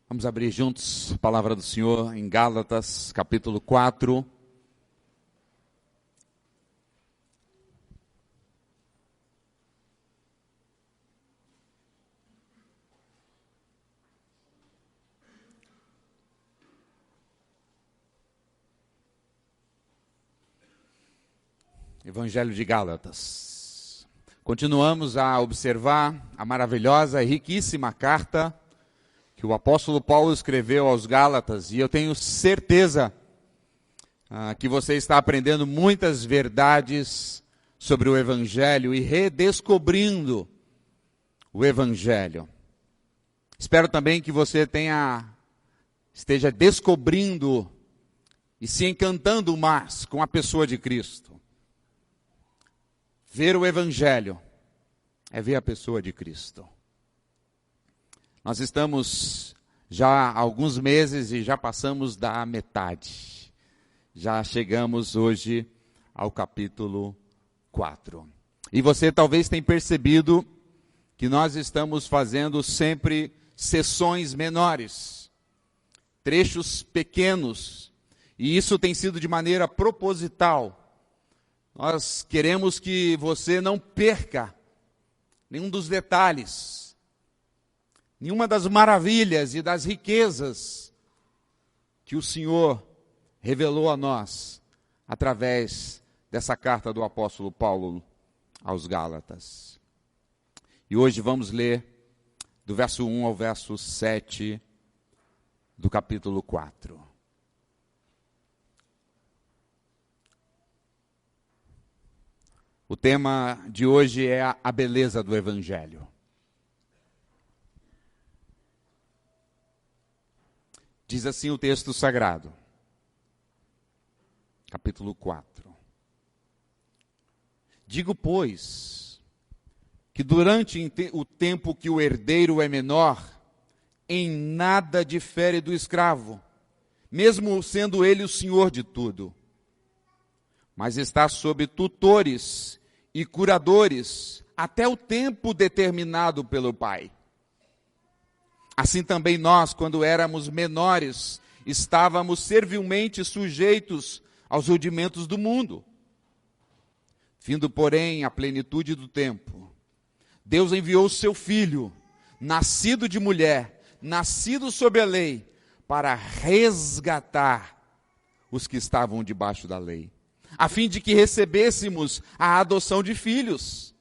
Vamos abrir juntos a palavra do Senhor em Gálatas, capítulo 4. Evangelho de Gálatas. Continuamos a observar a maravilhosa e riquíssima carta que o apóstolo Paulo escreveu aos Gálatas, e eu tenho certeza que você está aprendendo muitas verdades sobre o Evangelho e redescobrindo o Evangelho. Espero também que você esteja descobrindo e se encantando mais com a pessoa de Cristo. Ver o Evangelho é ver a pessoa de Cristo. Nós estamos já há alguns meses e já passamos da metade. Já chegamos hoje ao capítulo 4. E você talvez tenha percebido que nós estamos fazendo sempre sessões menores, trechos pequenos, e isso tem sido de maneira proposital. Nós queremos que você não perca nenhum dos detalhes, nenhuma das maravilhas e das riquezas que o Senhor revelou a nós através dessa carta do apóstolo Paulo aos Gálatas. E hoje vamos ler do verso 1 ao verso 7 do capítulo 4. O tema de hoje é a beleza do Evangelho. Diz assim o texto sagrado, capítulo 4. Digo, pois, que durante o tempo que o herdeiro é menor, em nada difere do escravo, mesmo sendo ele o senhor de tudo, mas está sob tutores e curadores até o tempo determinado pelo Pai. Assim também nós, quando éramos menores, estávamos servilmente sujeitos aos rudimentos do mundo. Vindo, porém, a plenitude do tempo, Deus enviou o seu Filho, nascido de mulher, nascido sob a lei, para resgatar os que estavam debaixo da lei, a fim de que recebêssemos a adoção de filhos.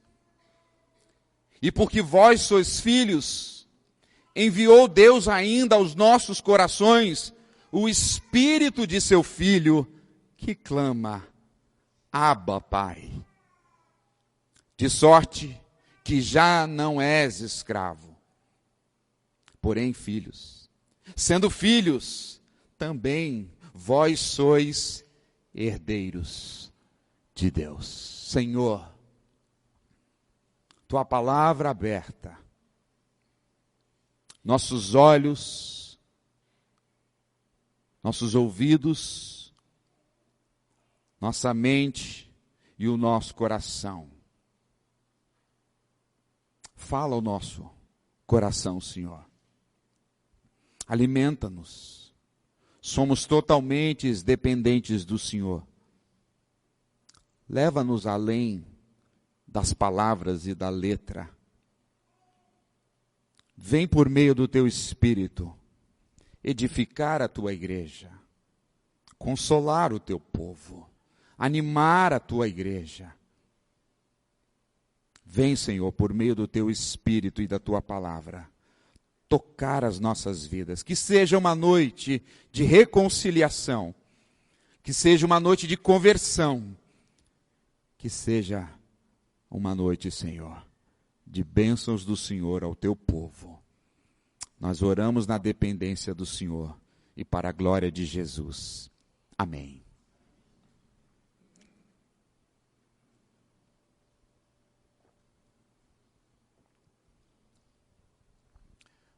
E porque vós sois filhos, enviou Deus ainda aos nossos corações o Espírito de seu Filho, que clama, Abba, Pai. De sorte que já não és escravo, porém filhos. Sendo filhos, também vós sois herdeiros de Deus. Senhor, tua palavra aberta, nossos olhos, nossos ouvidos, nossa mente e o nosso coração. Fala ao nosso coração, Senhor. Alimenta-nos. Somos totalmente dependentes do Senhor. Leva-nos além das palavras e da letra. Vem por meio do teu Espírito edificar a tua igreja, consolar o teu povo, animar a tua igreja. Vem, Senhor, por meio do teu Espírito e da tua palavra, tocar as nossas vidas. Que seja uma noite de reconciliação, que seja uma noite de conversão, que seja uma noite, Senhor, de bênçãos do Senhor ao teu povo. Nós oramos na dependência do Senhor e para a glória de Jesus. Amém.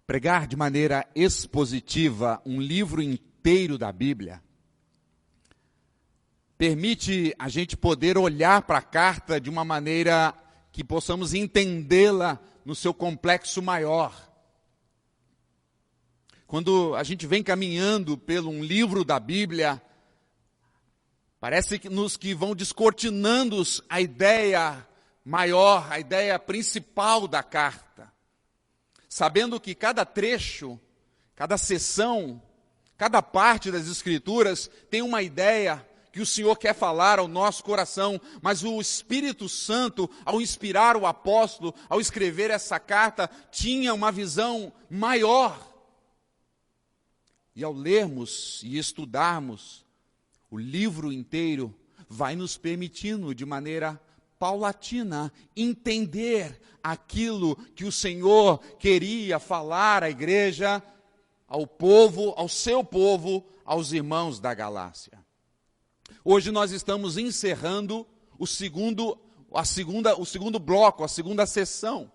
Pregar de maneira expositiva um livro inteiro da Bíblia permite a gente poder olhar para a carta de uma maneira que possamos entendê-la no seu complexo maior. Quando a gente vem caminhando pelo um livro da Bíblia, parece que nos que vão descortinando a ideia maior, a ideia principal da carta. Sabendo que cada trecho, cada seção, cada parte das Escrituras tem uma ideia que o Senhor quer falar ao nosso coração, mas o Espírito Santo, ao inspirar o apóstolo, ao escrever essa carta, tinha uma visão maior. E ao lermos e estudarmos o livro inteiro, vai nos permitindo, de maneira paulatina, entender aquilo que o Senhor queria falar à igreja, ao povo, ao seu povo, aos irmãos da Galácia. Hoje nós estamos encerrando o segundo bloco, a segunda sessão.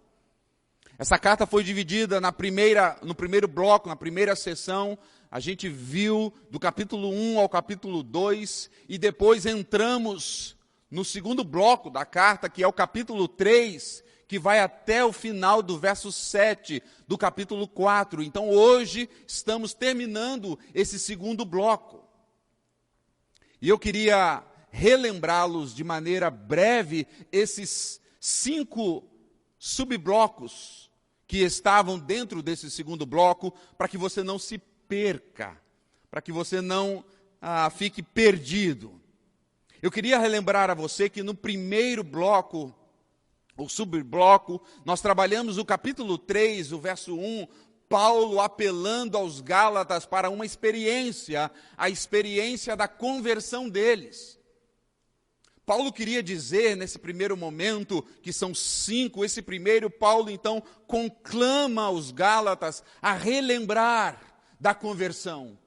Essa carta foi dividida no primeiro bloco, na primeira sessão. A gente viu do capítulo 1 ao capítulo 2, e depois entramos no segundo bloco da carta, que é o capítulo 3, que vai até o final do verso 7 do capítulo 4. Então hoje estamos terminando esse segundo bloco. E eu queria relembrá-los de maneira breve esses 5 subblocos que estavam dentro desse segundo bloco, para que você não se perca, para que você não fique perdido. Eu queria relembrar a você que no primeiro bloco, o subbloco, nós trabalhamos o capítulo 3, o verso 1, Paulo apelando aos Gálatas para uma experiência, a experiência da conversão deles. Paulo queria dizer, nesse primeiro momento, que são 5, esse primeiro, Paulo então conclama os Gálatas a relembrar da conversão.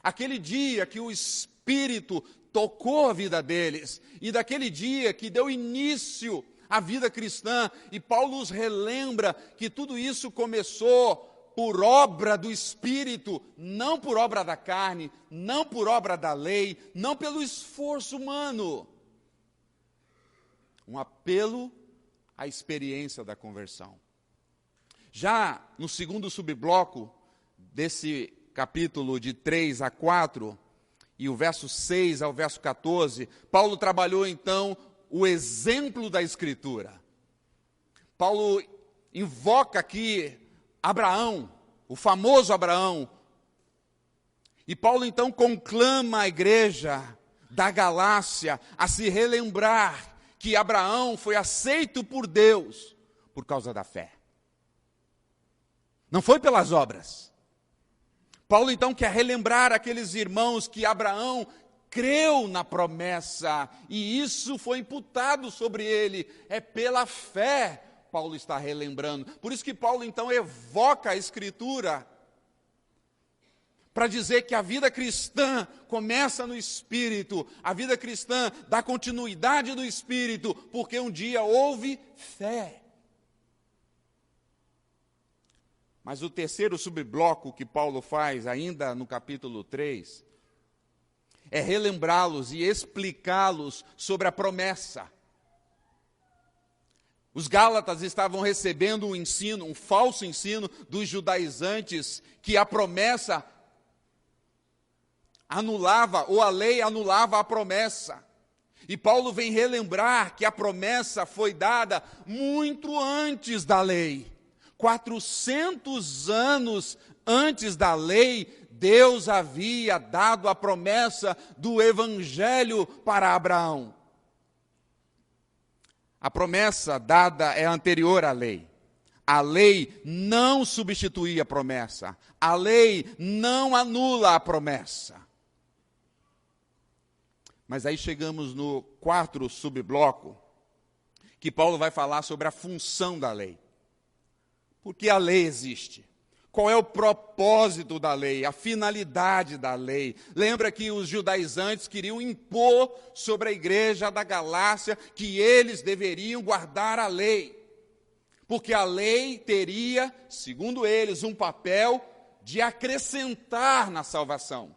Aquele dia que o Espírito tocou a vida deles, e daquele dia que deu início à vida cristã, e Paulo os relembra que tudo isso começou por obra do Espírito, não por obra da carne, não por obra da lei, não pelo esforço humano. Um apelo à experiência da conversão. Já no segundo subbloco desse capítulo de 3 a 4, e o verso 6 ao verso 14, Paulo trabalhou então o exemplo da Escritura. Paulo invoca aqui Abraão, o famoso Abraão. E Paulo então conclama a igreja da Galácia a se relembrar que Abraão foi aceito por Deus por causa da fé. Não foi pelas obras. Paulo então quer relembrar aqueles irmãos que Abraão creu na promessa, e isso foi imputado sobre ele. É pela fé, Paulo está relembrando. Por isso que Paulo então evoca a Escritura, para dizer que a vida cristã começa no Espírito, a vida cristã dá continuidade no Espírito, porque um dia houve fé. Mas o terceiro subbloco que Paulo faz, ainda no capítulo 3, é relembrá-los e explicá-los sobre a promessa. Os Gálatas estavam recebendo um ensino, um falso ensino dos judaizantes, que a promessa anulava, ou a lei anulava a promessa. E Paulo vem relembrar que a promessa foi dada muito antes da lei. 400 anos antes da lei, Deus havia dado a promessa do Evangelho para Abraão. A promessa dada é anterior à lei. A lei não substitui a promessa. A lei não anula a promessa. Mas aí chegamos no 4º subbloco, que Paulo vai falar sobre a função da lei. Por que a lei existe? Qual é o propósito da lei, a finalidade da lei? Lembra que os judaizantes queriam impor sobre a igreja da Galácia que eles deveriam guardar a lei. Porque a lei teria, segundo eles, um papel de acrescentar na salvação.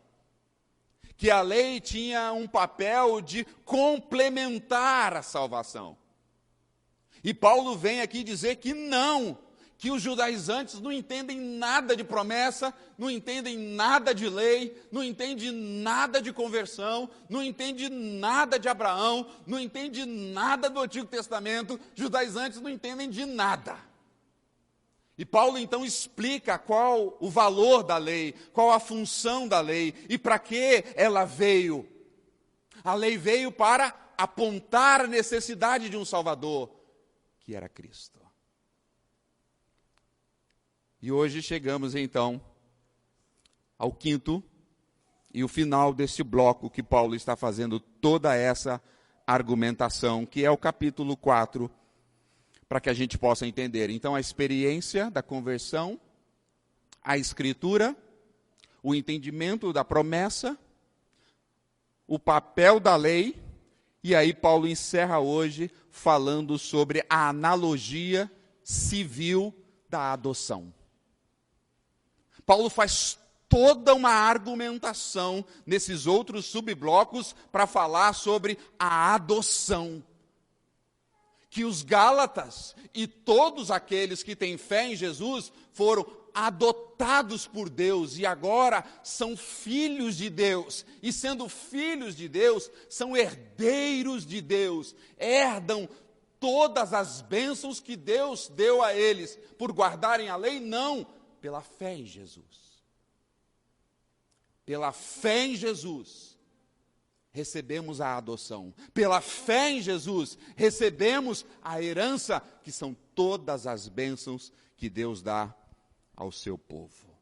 Que a lei tinha um papel de complementar a salvação. E Paulo vem aqui dizer que não, que os judaizantes não entendem nada de promessa, não entendem nada de lei, não entendem nada de conversão, não entendem nada de Abraão, não entendem nada do Antigo Testamento, judaizantes não entendem de nada. E Paulo então explica qual o valor da lei, qual a função da lei e para que ela veio. A lei veio para apontar a necessidade de um Salvador, que era Cristo. E hoje chegamos então ao quinto e o final desse bloco que Paulo está fazendo toda essa argumentação, que é o capítulo 4, para que a gente possa entender. Então, a experiência da conversão, a escritura, o entendimento da promessa, o papel da lei, e aí Paulo encerra hoje falando sobre a analogia civil da adoção. Paulo faz toda uma argumentação nesses outros subblocos para falar sobre a adoção. Que os Gálatas e todos aqueles que têm fé em Jesus foram adotados por Deus e agora são filhos de Deus. E sendo filhos de Deus, são herdeiros de Deus. Herdam todas as bênçãos que Deus deu a eles por guardarem a lei, não. Pela fé em Jesus. Pela fé em Jesus, recebemos a adoção. Pela fé em Jesus, recebemos a herança, que são todas as bênçãos que Deus dá ao seu povo.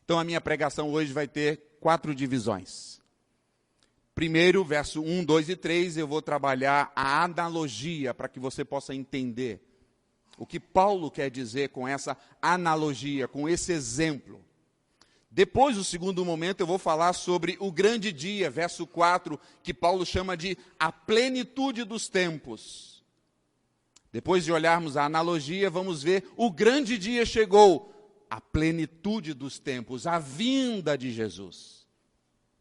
Então a minha pregação hoje vai ter 4 divisões. Primeiro, verso 1, 2 e 3, eu vou trabalhar a analogia para que você possa entender o que Paulo quer dizer com essa analogia, com esse exemplo. Depois, no segundo momento, eu vou falar sobre o grande dia, verso 4, que Paulo chama de a plenitude dos tempos. Depois de olharmos a analogia, vamos ver o grande dia chegou, a plenitude dos tempos, a vinda de Jesus.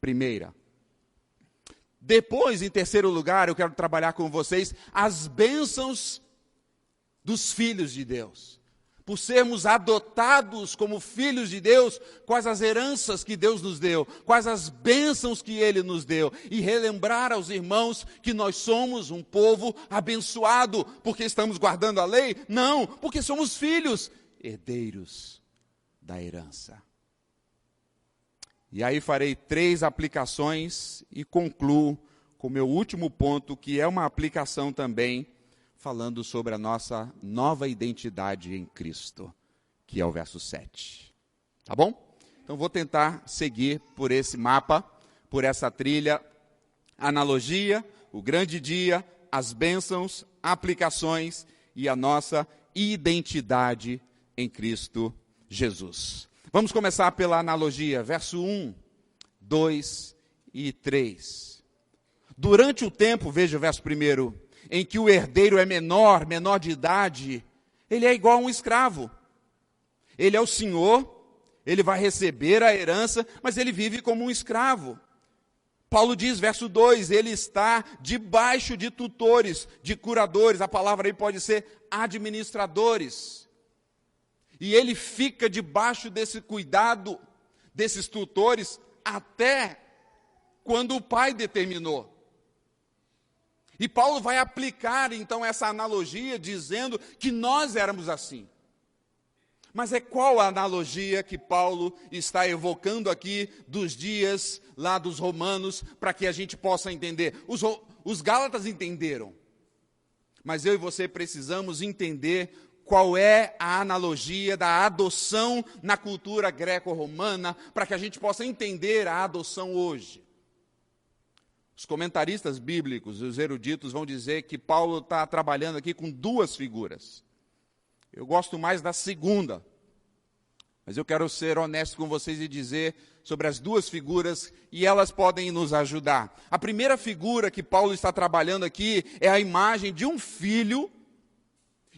Primeira. Depois, em terceiro lugar, eu quero trabalhar com vocês as bênçãos dos filhos de Deus. Por sermos adotados como filhos de Deus, quais as heranças que Deus nos deu, quais as bênçãos que Ele nos deu, e relembrar aos irmãos que nós somos um povo abençoado, porque estamos guardando a lei? Não, porque somos filhos, herdeiros da herança. E aí farei 3 aplicações e concluo com o meu último ponto, que é uma aplicação também, falando sobre a nossa nova identidade em Cristo, que é o verso 7. Tá bom? Então vou tentar seguir por esse mapa, por essa trilha, analogia, o grande dia, as bênçãos, aplicações e a nossa identidade em Cristo Jesus. Vamos começar pela analogia, verso 1, 2 e 3. Durante o tempo, veja o verso 1, em que o herdeiro é menor de idade, ele é igual a um escravo. Ele é o senhor, ele vai receber a herança, mas ele vive como um escravo. Paulo diz, verso 2, ele está debaixo de tutores, de curadores, a palavra aí pode ser administradores. E ele fica debaixo desse cuidado, desses tutores, até quando o pai determinou. E Paulo vai aplicar, então, essa analogia, dizendo que nós éramos assim. Mas é qual a analogia que Paulo está evocando aqui dos dias lá dos romanos, para que a gente possa entender? Os Gálatas entenderam, mas eu e você precisamos entender qual é a analogia da adoção na cultura greco-romana, para que a gente possa entender a adoção hoje. Os comentaristas bíblicos, os eruditos, vão dizer que Paulo está trabalhando aqui com 2 figuras. Eu gosto mais da segunda, mas eu quero ser honesto com vocês e dizer sobre as 2 figuras, e elas podem nos ajudar. A primeira figura que Paulo está trabalhando aqui é a imagem de um filho,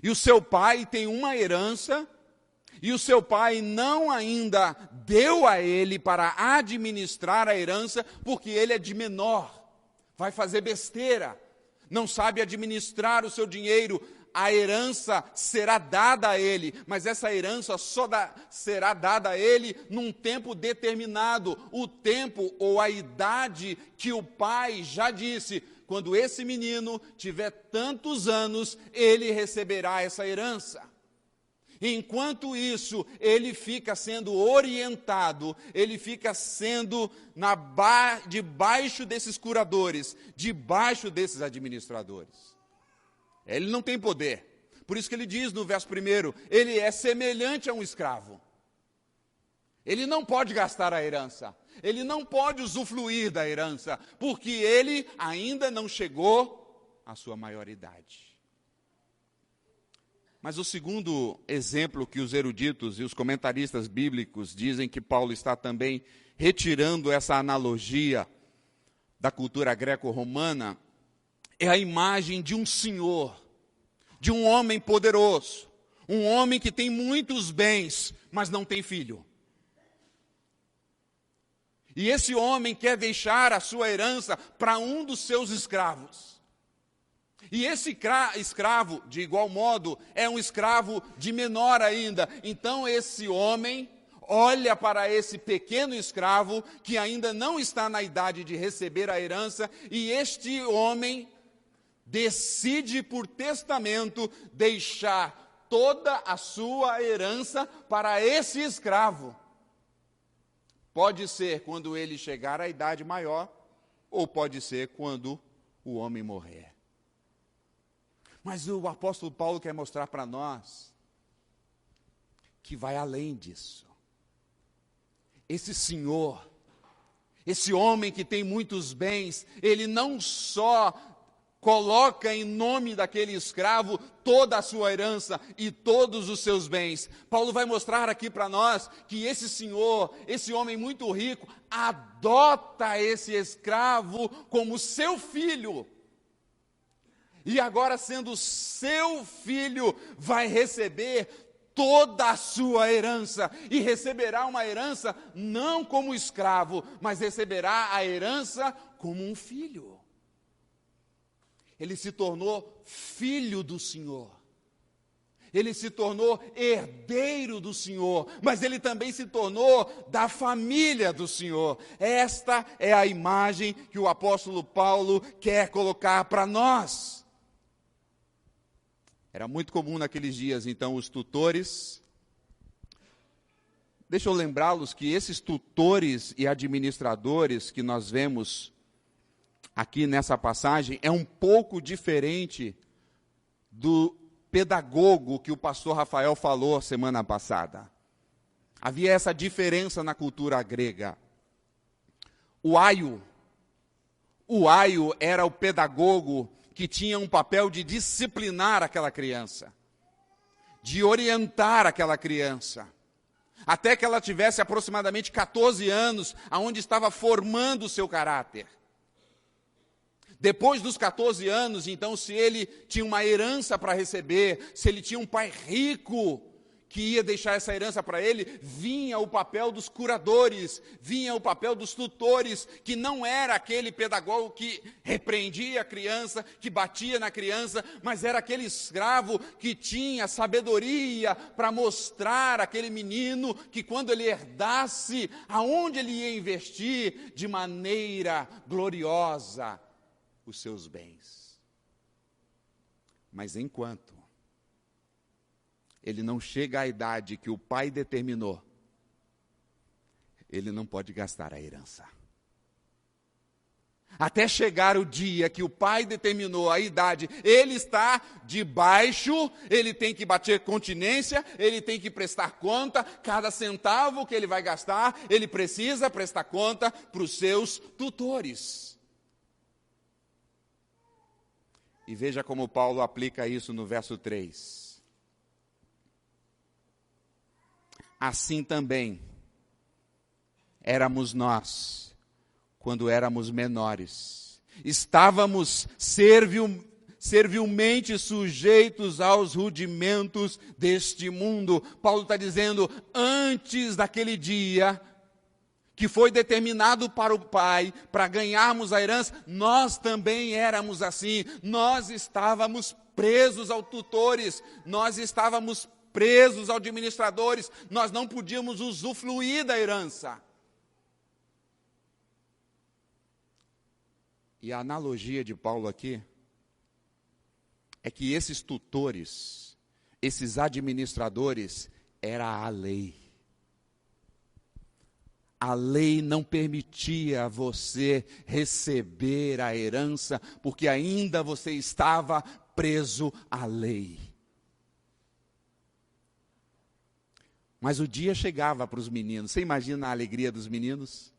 e o seu pai tem uma herança, e o seu pai não ainda deu a ele para administrar a herança, porque ele é de menor. Vai fazer besteira, não sabe administrar o seu dinheiro, a herança será dada a ele, mas essa herança será dada a ele num tempo determinado, o tempo ou a idade que o pai já disse: quando esse menino tiver tantos anos, ele receberá essa herança. Enquanto isso, ele fica sendo orientado, ele fica sendo debaixo desses curadores, debaixo desses administradores. Ele não tem poder. Por isso que ele diz no verso 1, ele é semelhante a um escravo. Ele não pode gastar a herança, ele não pode usufruir da herança, porque ele ainda não chegou à sua maioridade. Mas o segundo exemplo que os eruditos e os comentaristas bíblicos dizem que Paulo está também retirando essa analogia da cultura greco-romana é a imagem de um senhor, de um homem poderoso, um homem que tem muitos bens, mas não tem filho. E esse homem quer deixar a sua herança para um dos seus escravos. E esse escravo, de igual modo, é um escravo de menor ainda. Então esse homem olha para esse pequeno escravo, que ainda não está na idade de receber a herança, e este homem decide por testamento deixar toda a sua herança para esse escravo. Pode ser quando ele chegar à idade maior, ou pode ser quando o homem morrer. Mas o apóstolo Paulo quer mostrar para nós que vai além disso. Esse senhor, esse homem que tem muitos bens, ele não só coloca em nome daquele escravo toda a sua herança e todos os seus bens. Paulo vai mostrar aqui para nós que esse senhor, esse homem muito rico, adota esse escravo como seu filho. E agora, sendo seu filho, vai receber toda a sua herança. E receberá uma herança não como escravo, mas receberá a herança como um filho. Ele se tornou filho do Senhor. Ele se tornou herdeiro do Senhor, mas ele também se tornou da família do Senhor. Esta é a imagem que o apóstolo Paulo quer colocar para nós. Era muito comum naqueles dias, então, os tutores. Deixa eu lembrá-los que esses tutores e administradores que nós vemos aqui nessa passagem é um pouco diferente do pedagogo que o pastor Rafael falou semana passada. Havia essa diferença na cultura grega. O aio era o pedagogo que tinha um papel de disciplinar aquela criança, de orientar aquela criança, até que ela tivesse aproximadamente 14 anos, aonde estava formando o seu caráter. Depois dos 14 anos, então, se ele tinha uma herança para receber, se ele tinha um pai rico que ia deixar essa herança para ele, vinha o papel dos curadores, vinha o papel dos tutores, que não era aquele pedagogo que repreendia a criança, que batia na criança, mas era aquele escravo que tinha sabedoria para mostrar àquele menino que quando ele herdasse, aonde ele ia investir de maneira gloriosa os seus bens. Mas enquanto ele não chega à idade que o pai determinou, ele não pode gastar a herança. Até chegar o dia que o pai determinou a idade, ele está debaixo, ele tem que bater continência, ele tem que prestar conta, cada centavo que ele vai gastar, ele precisa prestar conta para os seus tutores. E veja como Paulo aplica isso no verso 3. Assim também éramos nós, quando éramos menores. Estávamos servilmente sujeitos aos rudimentos deste mundo. Paulo está dizendo, antes daquele dia que foi determinado para o Pai, para ganharmos a herança, nós também éramos assim. Nós estávamos presos aos tutores, nós estávamos presos aos administradores, nós não podíamos usufruir da herança. E a analogia de Paulo aqui é que esses tutores, esses administradores, era a lei. A lei não permitia você receber a herança, porque ainda você estava preso à lei. Mas o dia chegava para os meninos. Você imagina a alegria dos meninos?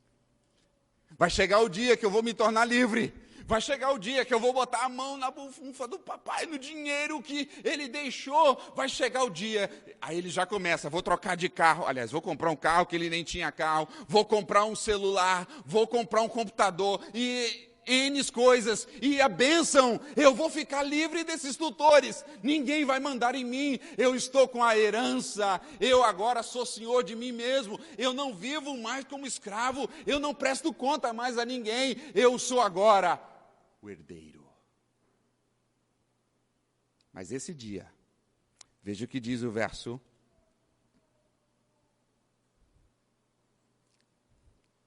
Vai chegar o dia que eu vou me tornar livre. Vai chegar o dia que eu vou botar a mão na bufunfa do papai, no dinheiro que ele deixou. Vai chegar o dia. Aí ele já começa, vou trocar de carro. Aliás, vou comprar um carro que ele nem tinha carro. Vou comprar um celular. Vou comprar um computador. E N coisas, e a bênção, eu vou ficar livre desses tutores, ninguém vai mandar em mim, eu estou com a herança, eu agora sou senhor de mim mesmo, eu não vivo mais como escravo, eu não presto conta mais a ninguém, eu sou agora o herdeiro. Mas esse dia, veja o que diz o verso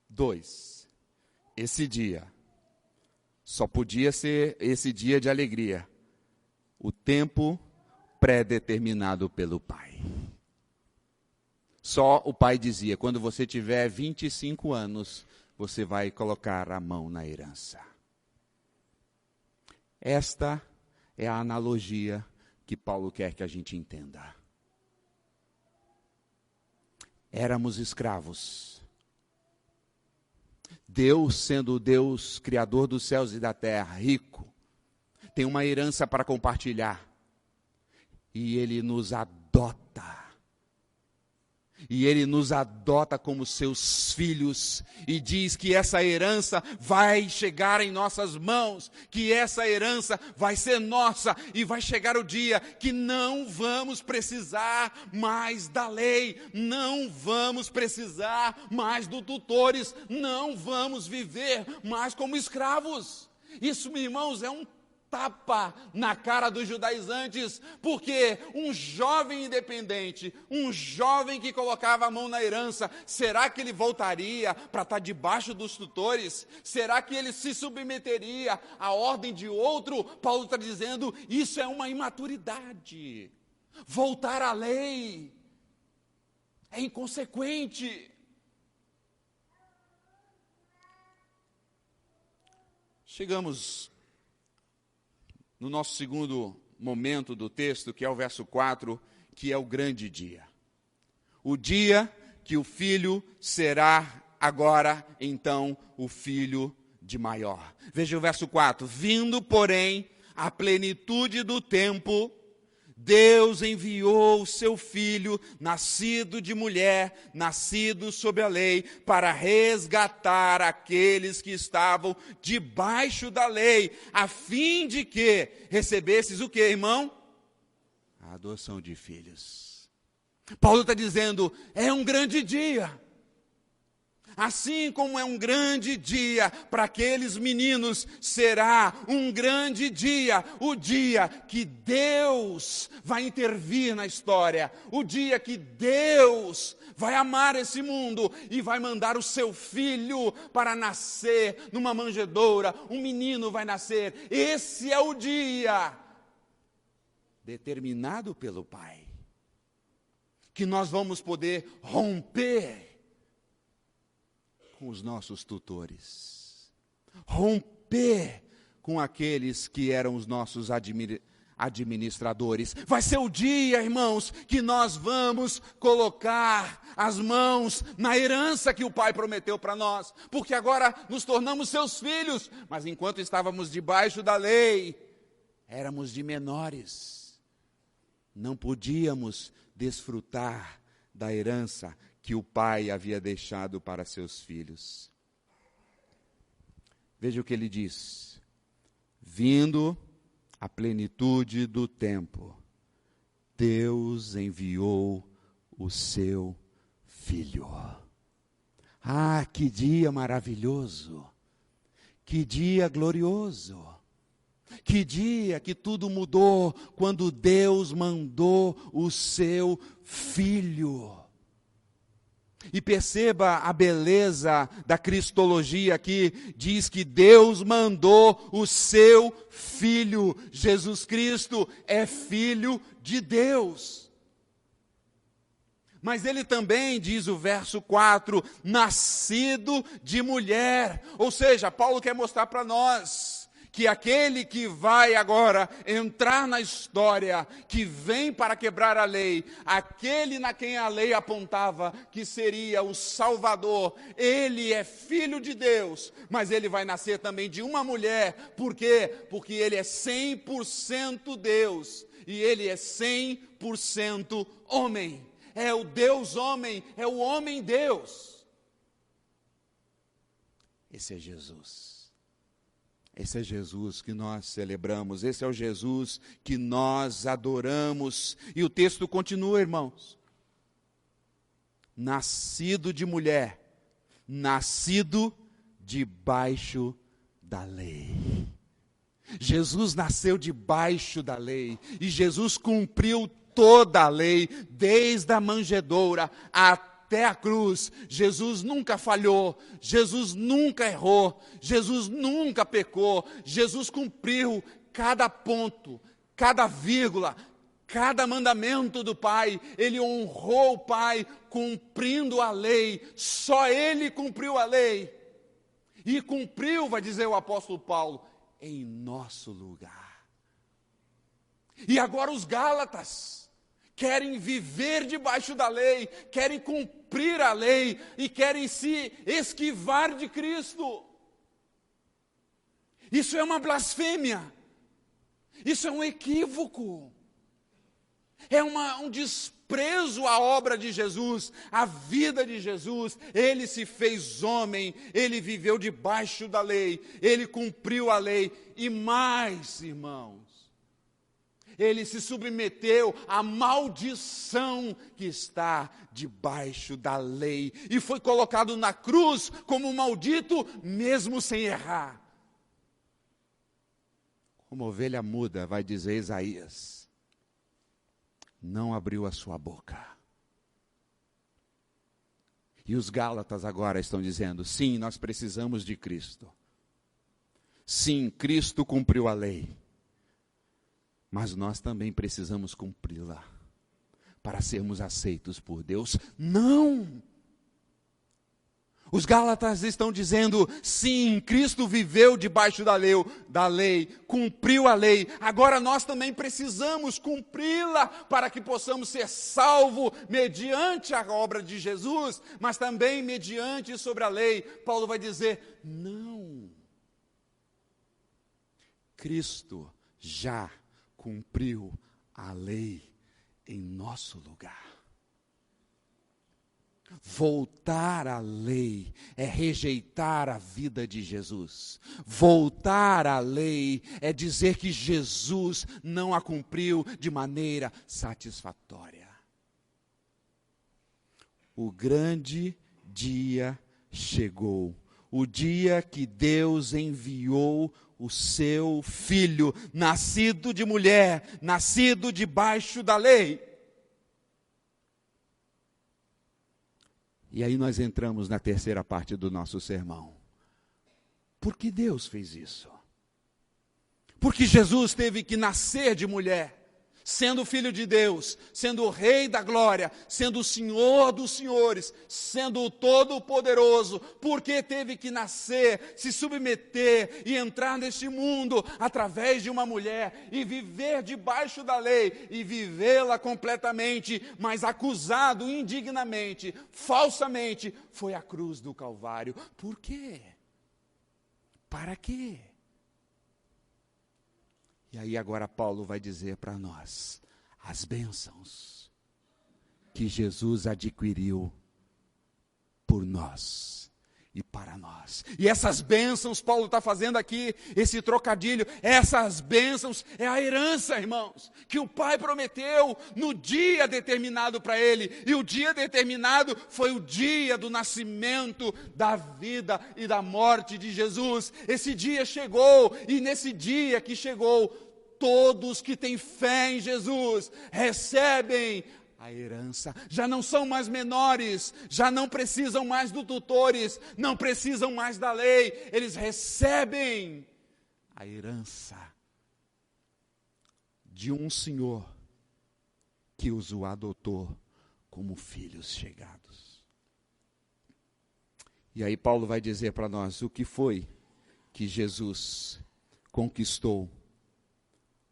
2, esse dia, só podia ser esse dia de alegria, o tempo pré-determinado pelo pai. Só o pai dizia, quando você tiver 25 anos, você vai colocar a mão na herança. Esta é a analogia que Paulo quer que a gente entenda. Éramos escravos. Deus, sendo o Deus criador dos céus e da terra, rico, tem uma herança para compartilhar. E Ele nos adota. E Ele nos adota como seus filhos. E diz que essa herança vai chegar em nossas mãos. Que essa herança vai ser nossa. E vai chegar o dia que não vamos precisar mais da lei. Não vamos precisar mais dos tutores. Não vamos viver mais como escravos. Isso, meus irmãos, é um tapa na cara dos judaizantes, porque um jovem independente, um jovem que colocava a mão na herança, será que ele voltaria para estar debaixo dos tutores? Será que ele se submeteria à ordem de outro? Paulo está dizendo, isso é uma imaturidade. Voltar à lei é inconsequente. Chegamos no nosso segundo momento do texto, que é o verso 4, que é o grande dia. O dia que o filho será agora, então, o filho de maior. Veja o verso 4. Vindo, porém, a plenitude do tempo, Deus enviou o seu filho, nascido de mulher, nascido sob a lei, para resgatar aqueles que estavam debaixo da lei, a fim de que recebesses o que, irmão? A adoção de filhos. Paulo está dizendo, é um grande dia. Assim como é um grande dia para aqueles meninos, será um grande dia, o dia que Deus vai intervir na história, o dia que Deus vai amar esse mundo e vai mandar o seu filho para nascer numa manjedoura, um menino vai nascer. Esse é o dia determinado pelo Pai, que nós vamos poder romper com os nossos tutores, romper com aqueles que eram os nossos administradores. Vai ser o dia, irmãos, que nós vamos colocar as mãos na herança que o Pai prometeu para nós, porque agora nos tornamos seus filhos, mas enquanto estávamos debaixo da lei, éramos de menores, não podíamos desfrutar da herança que o Pai havia deixado para seus filhos. Veja o que ele diz. Vindo a plenitude do tempo, Deus enviou o seu Filho. Ah, que dia maravilhoso! Que dia glorioso! Que dia que tudo mudou quando Deus mandou o seu Filho. E perceba a beleza da cristologia que diz que Deus mandou o seu Filho. Jesus Cristo é Filho de Deus. Mas ele também, diz o verso 4, nascido de mulher. Ou seja, Paulo quer mostrar para nós que aquele que vai agora entrar na história, que vem para quebrar a lei, aquele na quem a lei apontava que seria o Salvador, ele é filho de Deus, mas ele vai nascer também de uma mulher. Por quê? Porque ele é 100% Deus e ele é 100% homem. É o Deus homem, é o homem Deus. Esse é Jesus. Esse é Jesus que nós celebramos, esse é o Jesus que nós adoramos. E o texto continua, irmãos. Nascido de mulher, nascido debaixo da lei. Jesus nasceu debaixo da lei, e Jesus cumpriu toda a lei, desde a manjedoura até a cruz. Jesus nunca falhou, Jesus nunca errou, Jesus nunca pecou. Jesus cumpriu cada ponto, cada vírgula, cada mandamento do Pai. Ele honrou o Pai cumprindo a lei. Só ele cumpriu a lei. E cumpriu, vai dizer o apóstolo Paulo, em nosso lugar. E agora os Gálatas querem viver debaixo da lei, querem cumprir a lei e querem se esquivar de Cristo. Isso é uma blasfêmia, isso é um equívoco, é um desprezo à obra de Jesus, à vida de Jesus. Ele se fez homem, ele viveu debaixo da lei, ele cumpriu a lei e mais, irmãos, ele se submeteu à maldição que está debaixo da lei e foi colocado na cruz como maldito, mesmo sem errar. Como ovelha muda, vai dizer Isaías, não abriu a sua boca. E os Gálatas agora estão dizendo, sim, nós precisamos de Cristo. Sim, Cristo cumpriu a lei. Mas nós também precisamos cumpri-la para sermos aceitos por Deus. Não! Os Gálatas estão dizendo, sim, Cristo viveu debaixo da lei, cumpriu a lei. Agora nós também precisamos cumpri-la para que possamos ser salvos mediante a obra de Jesus, mas também mediante sobre a lei. Paulo vai dizer, não. Cristo já cumpriu a lei em nosso lugar. Voltar à lei é rejeitar a vida de Jesus. Voltar à lei é dizer que Jesus não a cumpriu de maneira satisfatória. O grande dia chegou. O dia que Deus enviou o seu Filho, nascido de mulher, nascido debaixo da lei. E aí nós entramos na terceira parte do nosso sermão. Por que Deus fez isso? Porque Jesus teve que nascer de mulher, sendo Filho de Deus, sendo o Rei da glória, sendo o Senhor dos senhores, sendo o Todo-Poderoso. Porque teve que nascer, se submeter e entrar neste mundo através de uma mulher e viver debaixo da lei e vivê-la completamente, mas acusado indignamente, falsamente, foi a cruz do Calvário. Por quê? Para quê? E aí agora Paulo vai dizer para nós as bênçãos que Jesus adquiriu por nós. e para nós. E essas bênçãos, Paulo está fazendo aqui esse trocadilho, essas bênçãos é a herança, irmãos, que o Pai prometeu no dia determinado para ele, e o dia determinado foi o dia do nascimento, da vida e da morte de Jesus. Esse dia chegou, e nesse dia que chegou, todos que têm fé em Jesus recebem a herança, já não são mais menores, já não precisam mais dos tutores, não precisam mais da lei, eles recebem a herança de um Senhor que os adotou como filhos chegados. E aí Paulo vai dizer para nós o que foi que Jesus conquistou,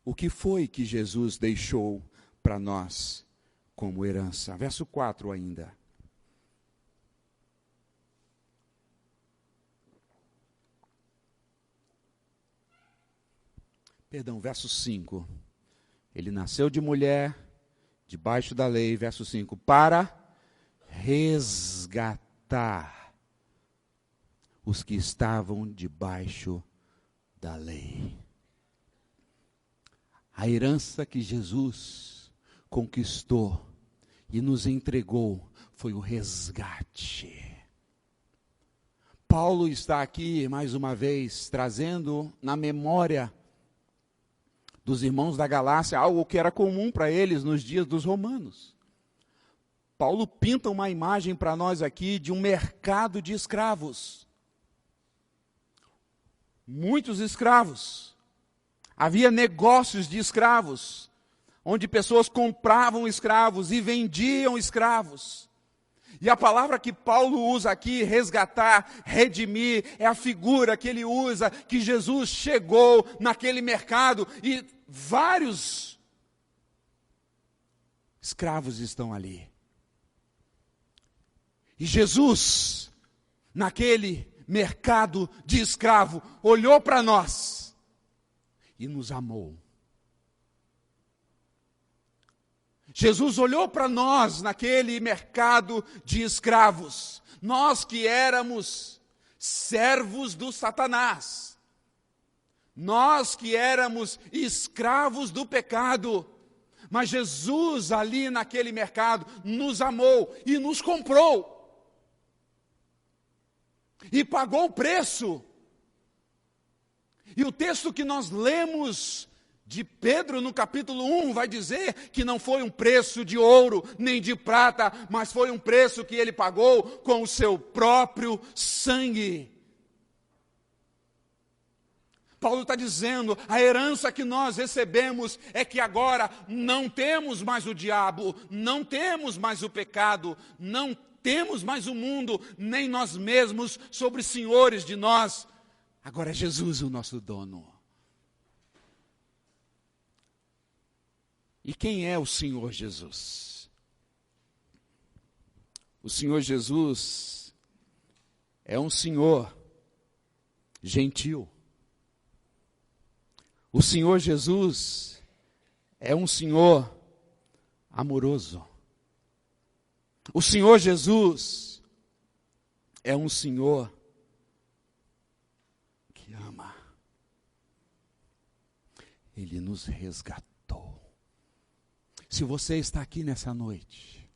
o que foi que Jesus deixou para nós como herança. Verso 4 ainda. Perdão, verso 5. Ele nasceu de mulher, debaixo da lei, verso 5, para resgatar os que estavam debaixo da lei. A herança que Jesus conquistou e nos entregou foi o resgate. Paulo está aqui, mais uma vez, trazendo na memória dos irmãos da Galácia algo que era comum para eles nos dias dos romanos. Paulo pinta uma imagem para nós aqui de um mercado de escravos. Muitos escravos. Havia negócios de escravos, onde pessoas compravam escravos e vendiam escravos. E a palavra que Paulo usa aqui, resgatar, redimir, é a figura que ele usa, que Jesus chegou naquele mercado e vários escravos estão ali. E Jesus, naquele mercado de escravo, olhou para nós e nos amou. Jesus olhou para nós naquele mercado de escravos, nós que éramos servos do Satanás, nós que éramos escravos do pecado, mas Jesus ali naquele mercado nos amou e nos comprou, e pagou o preço. E o texto que nós lemos de Pedro, no capítulo 1, vai dizer que não foi um preço de ouro, nem de prata, mas foi um preço que ele pagou com o seu próprio sangue. Paulo está dizendo, a herança que nós recebemos é que agora não temos mais o diabo, não temos mais o pecado, não temos mais o mundo, nem nós mesmos sobre senhores de nós. Agora é Jesus o nosso dono. E quem é o Senhor Jesus? O Senhor Jesus é um Senhor gentil. O Senhor Jesus é um Senhor amoroso. O Senhor Jesus é um Senhor que ama. Ele nos resgatou. Se você está aqui nessa noite,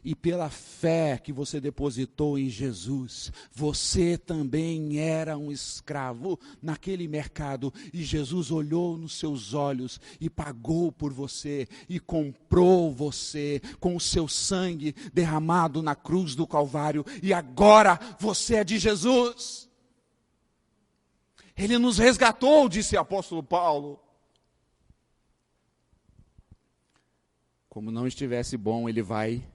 e pela fé que você depositou em Jesus, você também era um escravo naquele mercado, e Jesus olhou nos seus olhos e pagou por você, e comprou você com o seu sangue derramado na cruz do Calvário, e agora você é de Jesus. Ele nos resgatou, disse o apóstolo Paulo. Como não estivesse bom, ele vai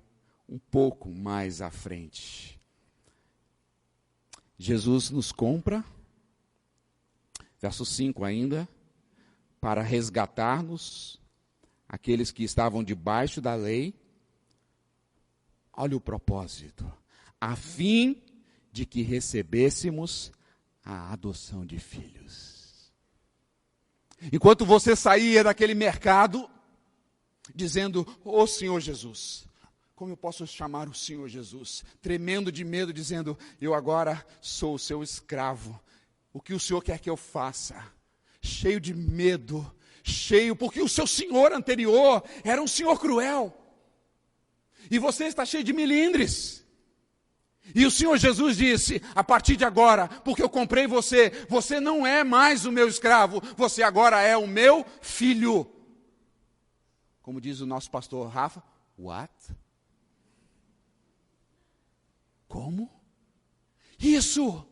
um pouco mais à frente. Jesus nos compra, verso 5 ainda, para resgatar-nos, aqueles que estavam debaixo da lei. Olha o propósito, a fim de que recebêssemos a adoção de filhos. Enquanto você saía daquele mercado, dizendo, ô Senhor Jesus, como eu posso chamar o Senhor Jesus? Tremendo de medo, dizendo, eu agora sou o seu escravo. O que o Senhor quer que eu faça? Cheio de medo, porque o seu senhor anterior era um senhor cruel. E você está cheio de melindres. E o Senhor Jesus disse, a partir de agora, porque eu comprei você, você não é mais o meu escravo, você agora é o meu filho. Como diz o nosso pastor Rafa, what? Como? Isso!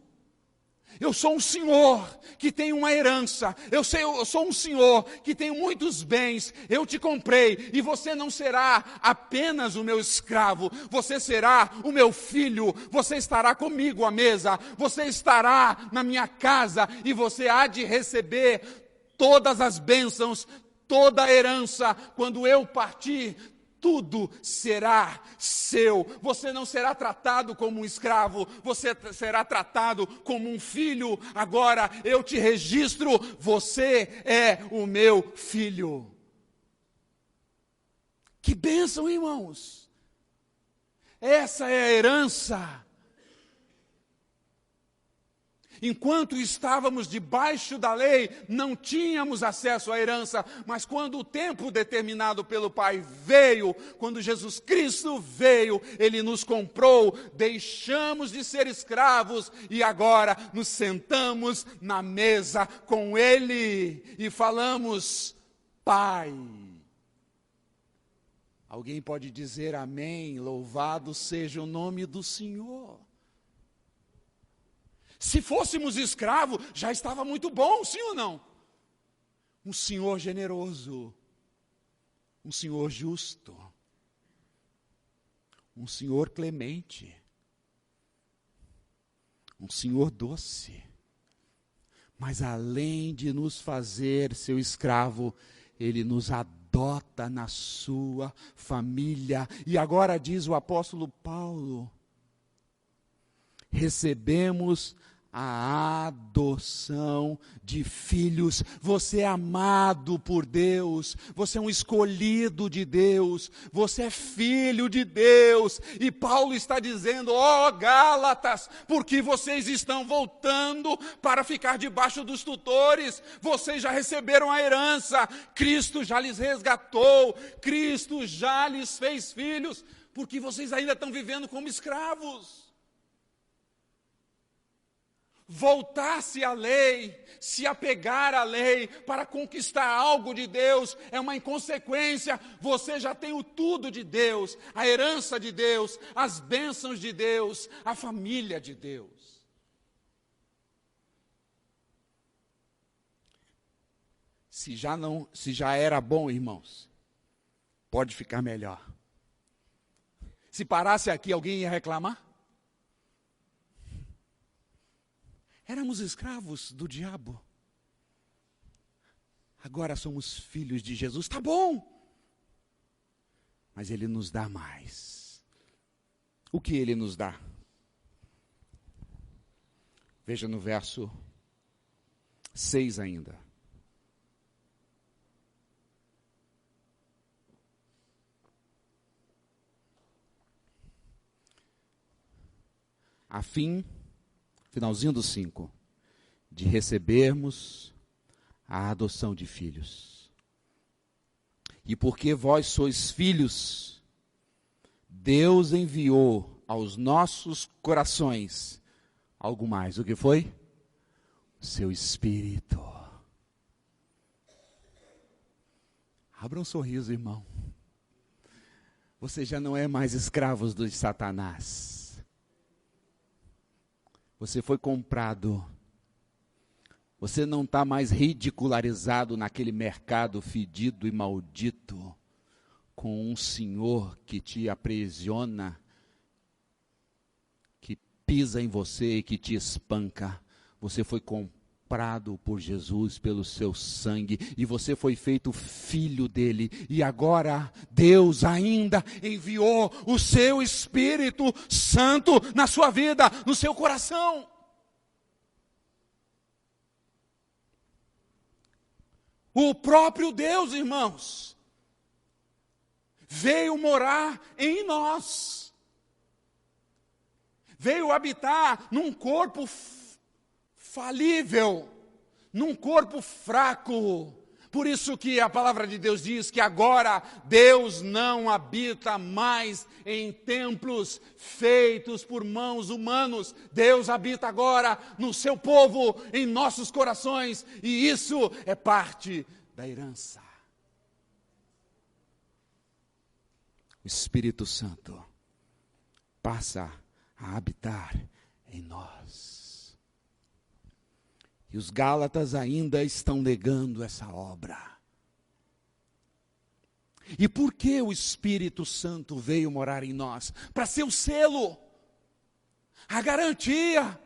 Eu sou um senhor que tem uma herança, eu sou um senhor que tem muitos bens, eu te comprei e você não será apenas o meu escravo, você será o meu filho, você estará comigo à mesa, você estará na minha casa e você há de receber todas as bênçãos, toda a herança, quando eu partir. Tudo será seu. Você não será tratado como um escravo, você será tratado como um filho. Agora eu te registro, você é o meu filho. Que bênção, irmãos! Essa é a herança. Enquanto estávamos debaixo da lei, não tínhamos acesso à herança, mas quando o tempo determinado pelo Pai veio, quando Jesus Cristo veio, Ele nos comprou, deixamos de ser escravos e agora nos sentamos na mesa com Ele e falamos, Pai. Alguém pode dizer amém, louvado seja o nome do Senhor. Se fôssemos escravos, já estava muito bom, sim ou não? Um Senhor generoso, um Senhor justo, um Senhor clemente, um Senhor doce. Mas além de nos fazer seu escravo, Ele nos adota na sua família. E agora diz o apóstolo Paulo, recebemos a adoção de filhos. Você é amado por Deus, você é um escolhido de Deus, você é filho de Deus. E Paulo está dizendo, ó Gálatas, porque vocês estão voltando para ficar debaixo dos tutores, vocês já receberam a herança, Cristo já lhes resgatou, Cristo já lhes fez filhos, porque vocês ainda estão vivendo como escravos. Voltar-se à lei, se apegar à lei para conquistar algo de Deus é uma inconsequência. Você já tem o tudo de Deus, a herança de Deus, as bênçãos de Deus, a família de Deus. Se já era bom, irmãos, pode ficar melhor. Se parasse aqui, alguém ia reclamar? Éramos escravos do diabo. Agora somos filhos de Jesus. Está bom. Mas Ele nos dá mais. O que Ele nos dá? Veja no verso 6 ainda. A fim, finalzinho do 5, de recebermos a adoção de filhos. E porque vós sois filhos, Deus enviou aos nossos corações algo mais. O que foi? O seu Espírito. Abra um sorriso, irmão. Você já não é mais escravo de Satanás. Você foi comprado. Você não está mais ridicularizado naquele mercado fedido e maldito, com um senhor que te aprisiona, que pisa em você e que te espanca. Você foi comprado por Jesus, pelo seu sangue, e você foi feito filho dele. E agora Deus ainda enviou o seu Espírito Santo na sua vida, no seu coração. O próprio Deus, irmãos, veio morar em nós. Veio habitar num corpo falível, num corpo fraco. Por isso que a palavra de Deus diz que agora Deus não habita mais em templos feitos por mãos humanos. Deus habita agora no seu povo, em nossos corações, e isso é parte da herança. O Espírito Santo passa a habitar em nós. E os Gálatas ainda estão negando essa obra. E por que o Espírito Santo veio morar em nós? Para ser o selo, a garantia.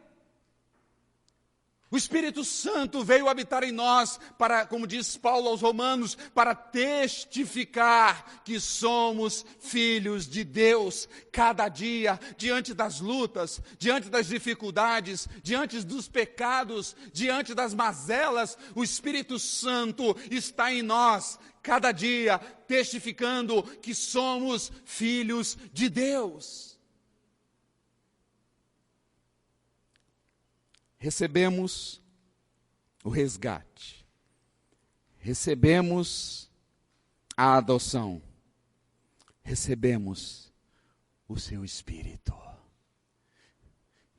O Espírito Santo veio habitar em nós para, como diz Paulo aos Romanos, para testificar que somos filhos de Deus. Cada dia, diante das lutas, diante das dificuldades, diante dos pecados, diante das mazelas, o Espírito Santo está em nós, cada dia, testificando que somos filhos de Deus. Recebemos o resgate, recebemos a adoção, recebemos o seu Espírito.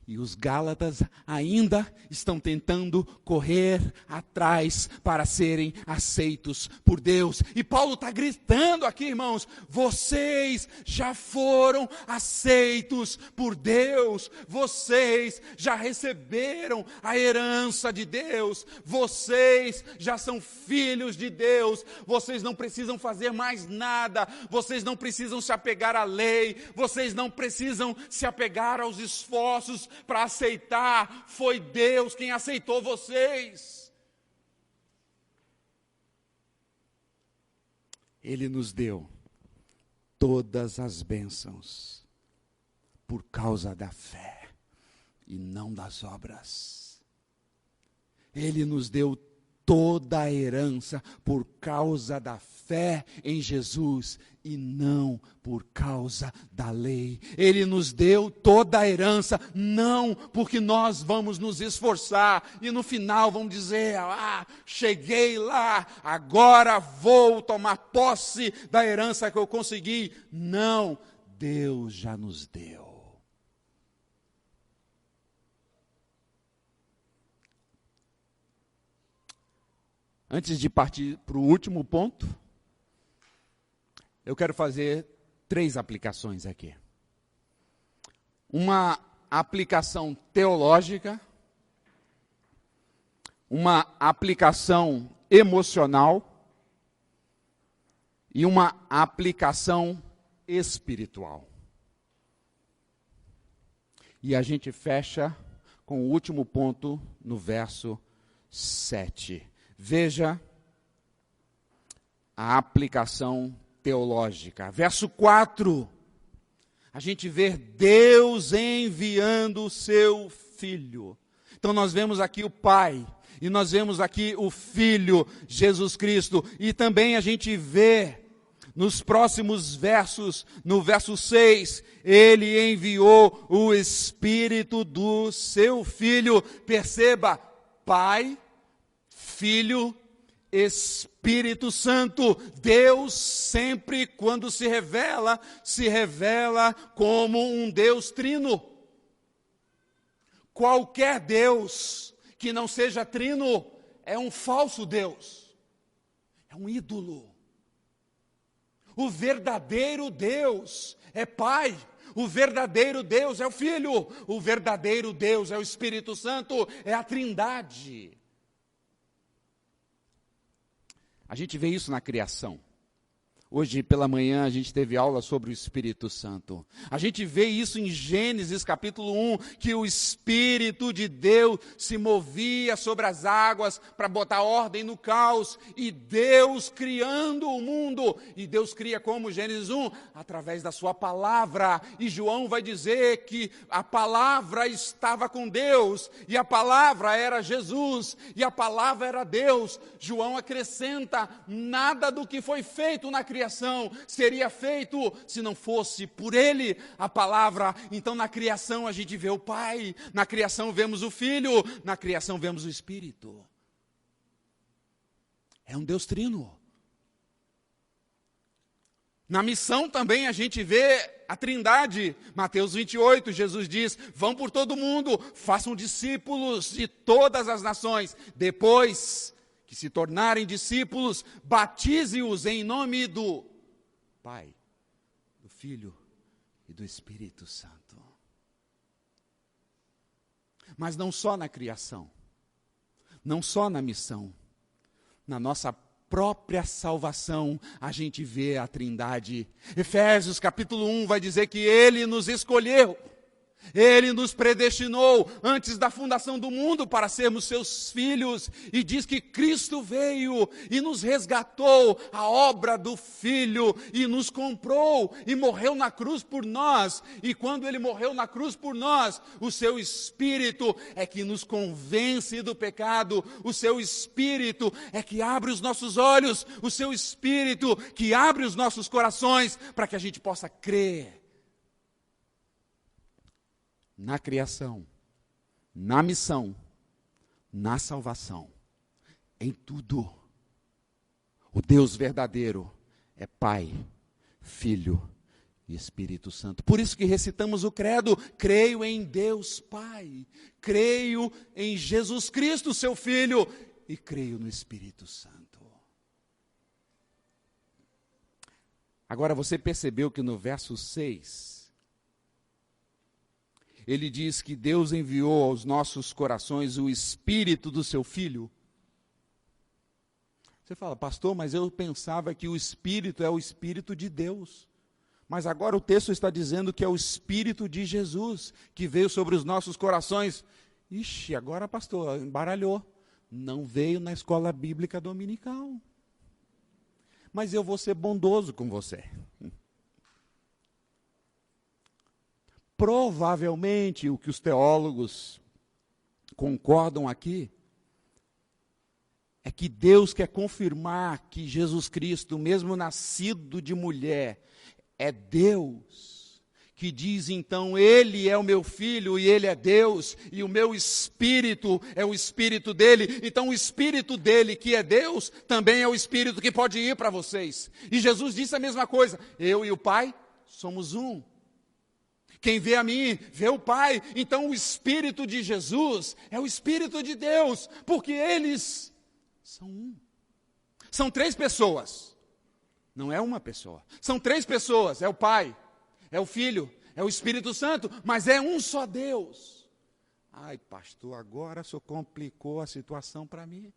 E os Gálatas ainda estão tentando correr atrás para serem aceitos por Deus. E Paulo está gritando aqui, irmãos, vocês já foram aceitos por Deus. Vocês já receberam a herança de Deus. Vocês já são filhos de Deus. Vocês não precisam fazer mais nada. Vocês não precisam se apegar à lei. Vocês não precisam se apegar aos esforços para aceitar. Foi Deus quem aceitou vocês. Ele nos deu todas as bênçãos por causa da fé e não das obras. Ele nos deu toda a herança por causa da fé em Jesus e não por causa da lei. Ele nos deu toda a herança, não porque nós vamos nos esforçar e no final vamos dizer, cheguei lá, agora vou tomar posse da herança que eu consegui. Não, Deus já nos deu. Antes de partir para o último ponto, eu quero fazer 3 aplicações aqui. Uma aplicação teológica, uma aplicação emocional e uma aplicação espiritual. E a gente fecha com o último ponto no verso 7. Veja a aplicação teológica. Verso 4, a gente vê Deus enviando o seu Filho. Então nós vemos aqui o Pai, e nós vemos aqui o Filho, Jesus Cristo, e também a gente vê nos próximos versos, no verso 6, Ele enviou o Espírito do seu Filho. Perceba, Pai, Filho, Espírito Santo. Deus sempre, quando se revela como um Deus trino. Qualquer Deus que não seja trino é um falso Deus, é um ídolo. O verdadeiro Deus é Pai, o verdadeiro Deus é o Filho, o verdadeiro Deus é o Espírito Santo, é a Trindade. A gente vê isso na criação. Hoje pela manhã a gente teve aula sobre o Espírito Santo. A gente vê isso em Gênesis capítulo 1, que o Espírito de Deus se movia sobre as águas para botar ordem no caos. E Deus criando o mundo. E Deus cria como? Gênesis 1? Através da sua palavra. E João vai dizer que a palavra estava com Deus. E a palavra era Jesus. E a palavra era Deus. João acrescenta, nada do que foi feito na criação criação seria feito se não fosse por Ele, a palavra. Então na criação a gente vê o Pai, na criação vemos o Filho, na criação vemos o Espírito. É um Deus trino. Na missão também a gente vê a Trindade. Mateus 28, Jesus diz: vão por todo mundo, façam discípulos de todas as nações. Depois que se tornarem discípulos, batize-os em nome do Pai, do Filho e do Espírito Santo. Mas não só na criação, não só na missão, na nossa própria salvação, a gente vê a Trindade. Efésios capítulo 1 vai dizer que Ele nos escolheu, Ele nos predestinou antes da fundação do mundo para sermos seus filhos, e diz que Cristo veio e nos resgatou, a obra do Filho, e nos comprou, e morreu na cruz por nós, e quando Ele morreu na cruz por nós, o seu Espírito é que nos convence do pecado, o seu Espírito é que abre os nossos olhos, o seu Espírito que abre os nossos corações, para que a gente possa crer. Na criação, na missão, na salvação, em tudo, o Deus verdadeiro é Pai, Filho e Espírito Santo. Por isso que recitamos o credo: creio em Deus Pai, creio em Jesus Cristo, seu Filho, e creio no Espírito Santo. Agora você percebeu que no verso 6, ele diz que Deus enviou aos nossos corações o Espírito do seu Filho. Você fala: pastor, mas eu pensava que o Espírito é o Espírito de Deus. Mas agora o texto está dizendo que é o Espírito de Jesus que veio sobre os nossos corações. Ixi, agora pastor, embaralhou. Não veio na escola bíblica dominical. Mas eu vou ser bondoso com você. Provavelmente o que os teólogos concordam aqui é que Deus quer confirmar que Jesus Cristo, mesmo nascido de mulher, é Deus, que diz então: Ele é o meu Filho e Ele é Deus, e o meu Espírito é o Espírito dele. Então o Espírito dele, que é Deus, também é o Espírito que pode ir para vocês. E Jesus disse a mesma coisa: eu e o Pai somos um. Quem vê a mim, vê o Pai. Então o Espírito de Jesus é o Espírito de Deus, porque eles são um. São 3 pessoas, não é uma pessoa. São 3 pessoas, é o Pai, é o Filho, é o Espírito Santo, mas é um só Deus. Ai, pastor, agora só complicou a situação para mim.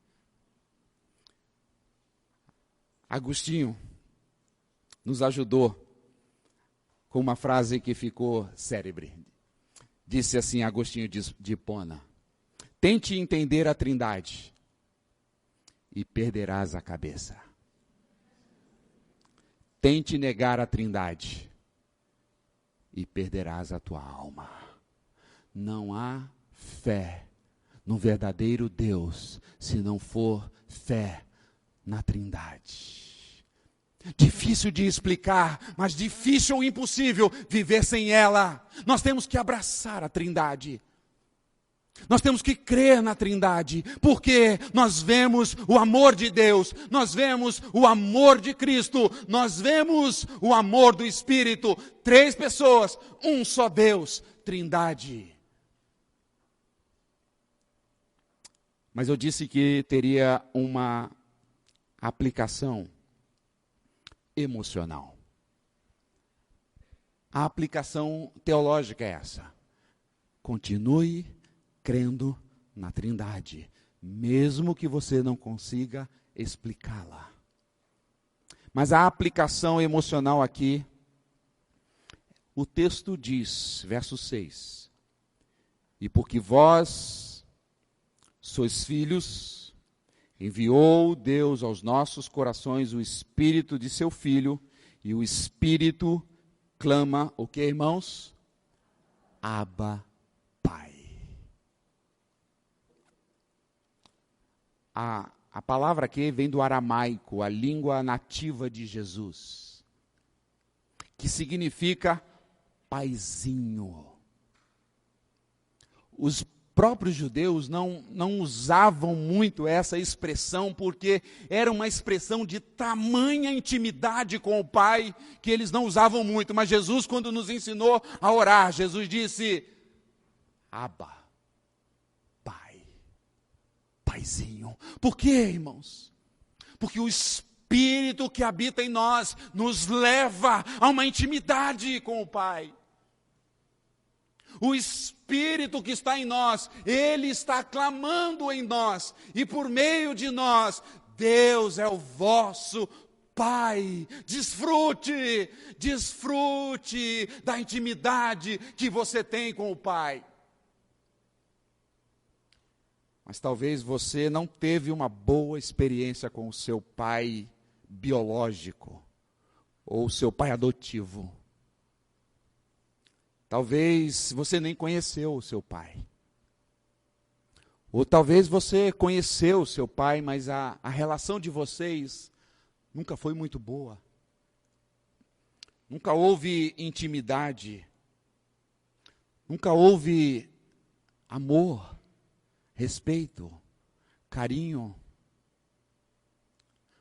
Agostinho nos ajudou com uma frase que ficou célebre. Disse assim Agostinho de Hipona: tente entender a Trindade e perderás a cabeça. Tente negar a Trindade e perderás a tua alma. Não há fé no verdadeiro Deus se não for fé na Trindade. Difícil de explicar, mas difícil ou impossível viver sem ela. Nós temos que abraçar a Trindade. Nós temos que crer na Trindade, porque nós vemos o amor de Deus, nós vemos o amor de Cristo, nós vemos o amor do Espírito. 3 pessoas, um só Deus, Trindade. Mas eu disse que teria uma aplicação emocional. A aplicação teológica é essa: continue crendo na Trindade, mesmo que você não consiga explicá-la. Mas a aplicação emocional aqui, o texto diz, verso 6, e porque vós sois filhos, enviou Deus aos nossos corações o Espírito de seu Filho, e o Espírito clama, o que, irmãos? Abba, Pai. A palavra aqui vem do aramaico, a língua nativa de Jesus, que significa paizinho. Os próprios judeus não usavam muito essa expressão, porque era uma expressão de tamanha intimidade com o Pai, que eles não usavam muito. Mas Jesus, quando nos ensinou a orar, Jesus disse, Abba, Pai, Paizinho. Por quê, irmãos? Porque o Espírito que habita em nós nos leva a uma intimidade com o Pai. O Espírito que está em nós, Ele está clamando em nós, e por meio de nós, Deus é o vosso Pai. Desfrute da intimidade que você tem com o Pai. Mas talvez você não teve uma boa experiência com o seu pai biológico, ou seu pai adotivo. Talvez você nem conheceu o seu pai. Ou talvez você conheceu o seu pai, mas a relação de vocês nunca foi muito boa. Nunca houve intimidade. Nunca houve amor, respeito, carinho.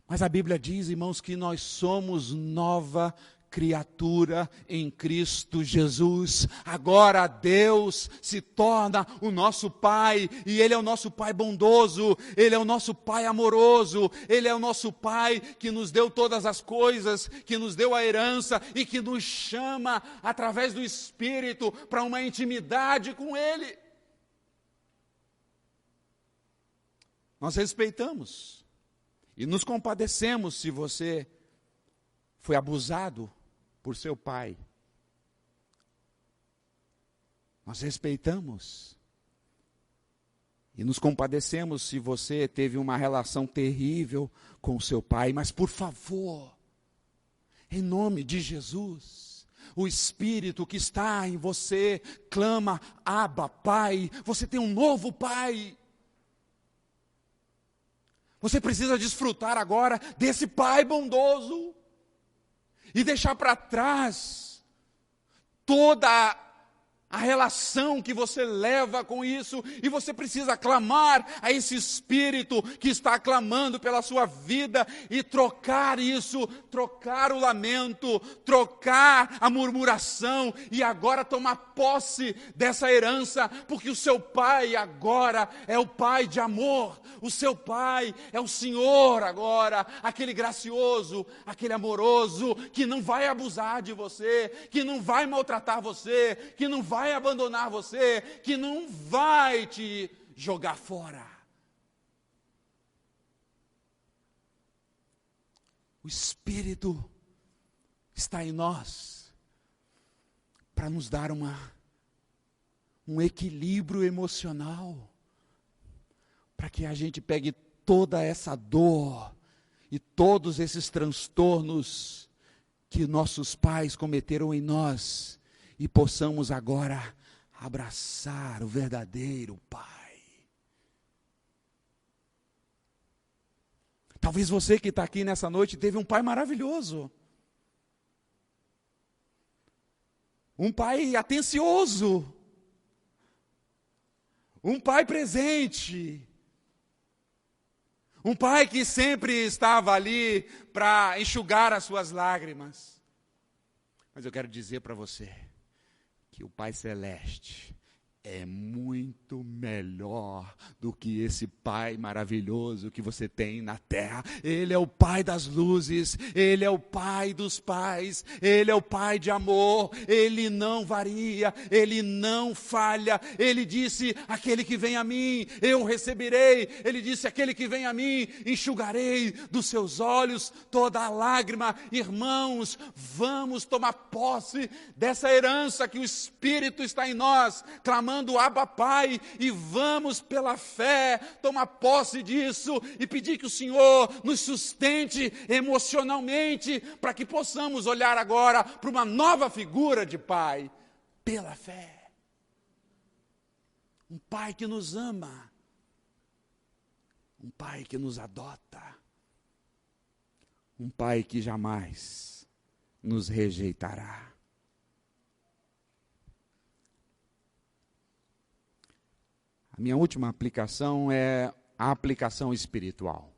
Mas a Bíblia diz, irmãos, que nós somos nova criatura em Cristo Jesus. Agora Deus se torna o nosso Pai, e Ele é o nosso Pai bondoso, Ele é o nosso Pai amoroso, Ele é o nosso Pai que nos deu todas as coisas, que nos deu a herança e que nos chama através do Espírito para uma intimidade com Ele. Nós respeitamos e nos compadecemos se você foi abusado por seu pai. Nós respeitamos e nos compadecemos se você teve uma relação terrível com seu pai, mas por favor, em nome de Jesus, o Espírito que está em você clama, Abba, Pai. Você tem um novo Pai. Você precisa desfrutar agora desse Pai bondoso e deixar para trás toda a relação que você leva com isso, e você precisa clamar a esse Espírito que está clamando pela sua vida e trocar isso, trocar o lamento, trocar a murmuração e agora tomar posse dessa herança, porque o seu Pai agora é o Pai de amor, o seu Pai é o Senhor agora, aquele gracioso, aquele amoroso, que não vai abusar de você, que não vai maltratar você, que não vai abandonar você, que não vai te jogar fora. O Espírito está em nós para nos dar um equilíbrio emocional, para que a gente pegue toda essa dor e todos esses transtornos que nossos pais cometeram em nós, e possamos agora abraçar o verdadeiro Pai. Talvez você que está aqui nessa noite teve um pai maravilhoso. Um pai atencioso. Um pai presente. Um pai que sempre estava ali para enxugar as suas lágrimas. Mas eu quero dizer para você que o Pai Celeste é muito melhor do que esse Pai maravilhoso que você tem na terra. Ele é o Pai das luzes, Ele é o Pai dos pais, Ele é o Pai de amor, Ele não varia, Ele não falha. Ele disse, aquele que vem a mim, eu receberei. Ele disse, aquele que vem a mim, enxugarei dos seus olhos toda a lágrima. Irmãos, vamos tomar posse dessa herança que o Espírito está em nós, clamando Abba Pai, e vamos pela fé tomar posse disso e pedir que o Senhor nos sustente emocionalmente, para que possamos olhar agora para uma nova figura de Pai, pela fé. Um Pai que nos ama, Um Pai que nos adota. Um Pai que jamais nos rejeitará. A minha última aplicação é a aplicação espiritual.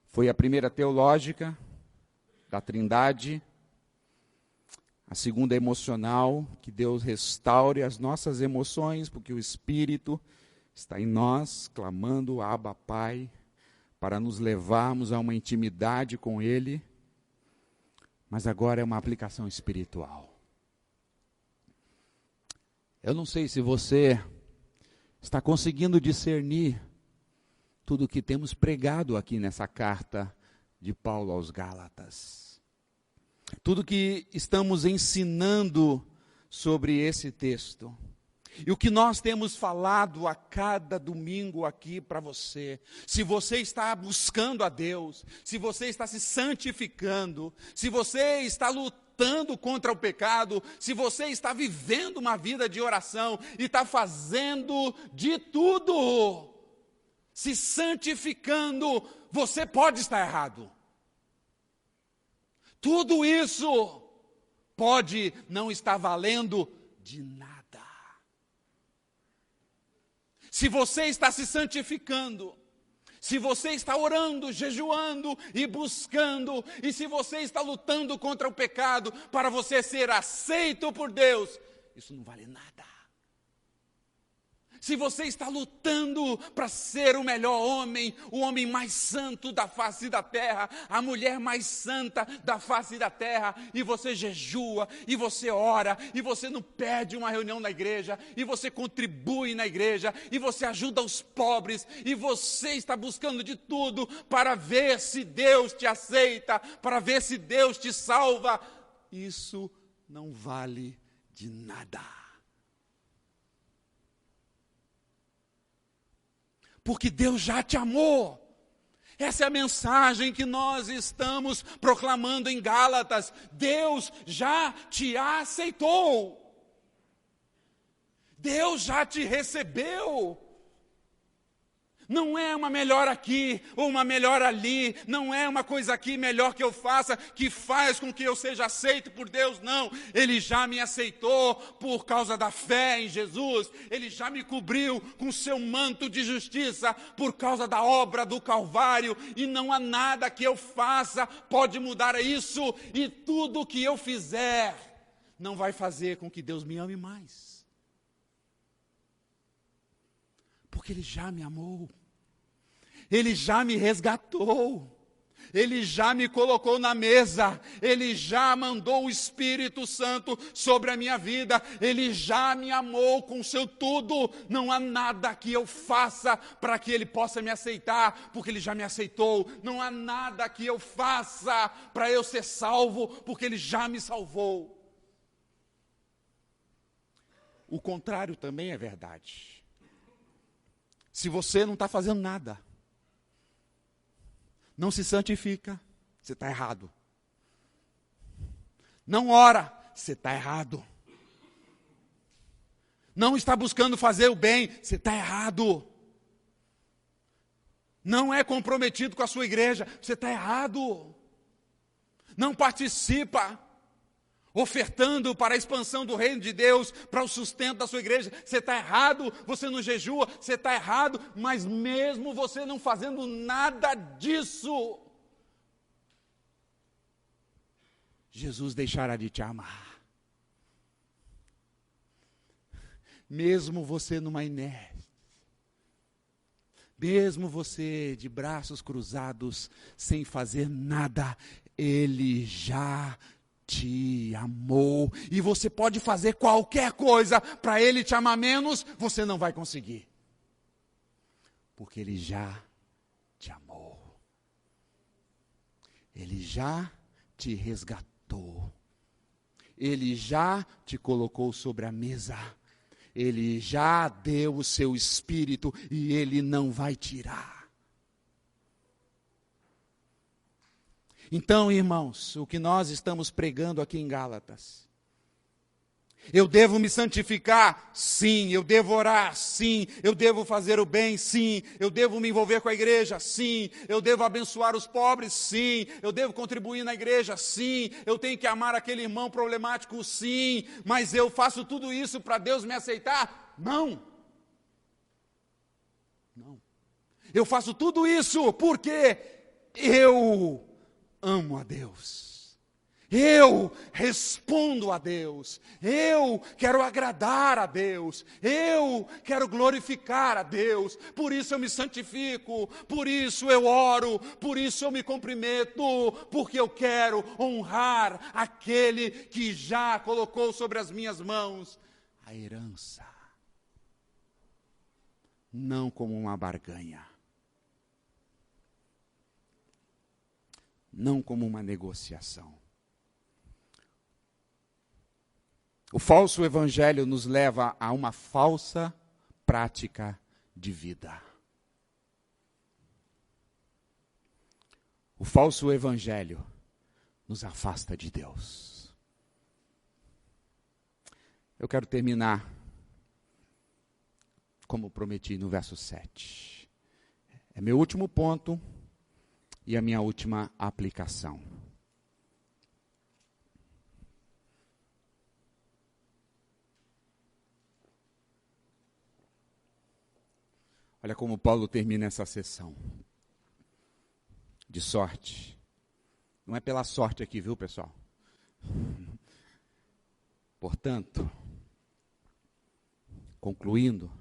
Foi a primeira teológica da Trindade, a segunda emocional, que Deus restaure as nossas emoções, porque o Espírito está em nós, clamando Abba Pai, para nos levarmos a uma intimidade com Ele, mas agora é uma aplicação espiritual. Eu não sei se você está conseguindo discernir tudo o que temos pregado aqui nessa carta de Paulo aos Gálatas. Tudo que estamos ensinando sobre esse texto. E o que nós temos falado a cada domingo aqui para você. Se você está buscando a Deus, se você está se santificando, se você está lutando contra o pecado, se você está vivendo uma vida de oração e está fazendo de tudo, se santificando, você pode estar errado. Tudo isso pode não estar valendo de nada. Se você está se santificando, se você está orando, jejuando e buscando, e se você está lutando contra o pecado para você ser aceito por Deus, isso não vale nada. Se você está lutando para ser o melhor homem, o homem mais santo da face da terra, a mulher mais santa da face da terra, e você jejua, e você ora, e você não perde uma reunião na igreja, e você contribui na igreja, e você ajuda os pobres, e você está buscando de tudo para ver se Deus te aceita, para ver se Deus te salva, isso não vale de nada. Porque Deus já te amou. Essa é a mensagem que nós estamos proclamando em Gálatas. Deus já te aceitou. Deus já te recebeu. Não é uma melhor aqui ou uma melhor ali, não é uma coisa aqui melhor que eu faça, que faz com que eu seja aceito por Deus, não. Ele já me aceitou por causa da fé em Jesus, Ele já me cobriu com seu manto de justiça por causa da obra do Calvário, e não há nada que eu faça pode mudar isso, e tudo que eu fizer não vai fazer com que Deus me ame mais. Porque Ele já me amou. Ele já me resgatou, Ele já me colocou na mesa, Ele já mandou o Espírito Santo sobre a minha vida, Ele já me amou com seu tudo, não há nada que eu faça para que Ele possa me aceitar, porque Ele já me aceitou, não há nada que eu faça para eu ser salvo, porque Ele já me salvou. O contrário também é verdade. Se você não está fazendo nada, não se santifica, você está errado. Não ora, você está errado. Não está buscando fazer o bem, você está errado. Não é comprometido com a sua igreja, você está errado. Não participa, ofertando para a expansão do reino de Deus, para o sustento da sua igreja, você está errado. Você não jejua, você está errado, mas mesmo você não fazendo nada disso, Jesus deixará de te amar. Mesmo você numa inércia, mesmo você de braços cruzados, sem fazer nada, Ele já te amou, e você pode fazer qualquer coisa para Ele te amar menos, você não vai conseguir, porque Ele já te amou, Ele já te resgatou, Ele já te colocou sobre a mesa, Ele já deu o seu Espírito e Ele não vai tirar. Então, irmãos, o que nós estamos pregando aqui em Gálatas Eu devo me santificar? Sim. Eu devo orar? Sim. Eu devo fazer o bem? Sim. Eu devo me envolver com a igreja? Sim. Eu devo abençoar os pobres? Sim. Eu devo contribuir na igreja? Sim. Eu tenho que amar aquele irmão problemático? Sim. Mas eu faço tudo isso para Deus me aceitar? Não. Não. Eu faço tudo isso porque eu amo a Deus. Eu respondo a Deus, eu quero agradar a Deus, eu quero glorificar a Deus, por isso eu me santifico, por isso eu oro, por isso eu me comprometo, porque eu quero honrar aquele que já colocou sobre as minhas mãos a herança, não como uma barganha, não como uma negociação. O falso evangelho nos leva a uma falsa prática de vida. O falso evangelho nos afasta de Deus. Eu quero terminar, como prometi no verso 7. É meu último ponto e a minha última aplicação. Olha como Paulo termina essa sessão. De sorte. Não é pela sorte aqui, viu, pessoal? Portanto, concluindo,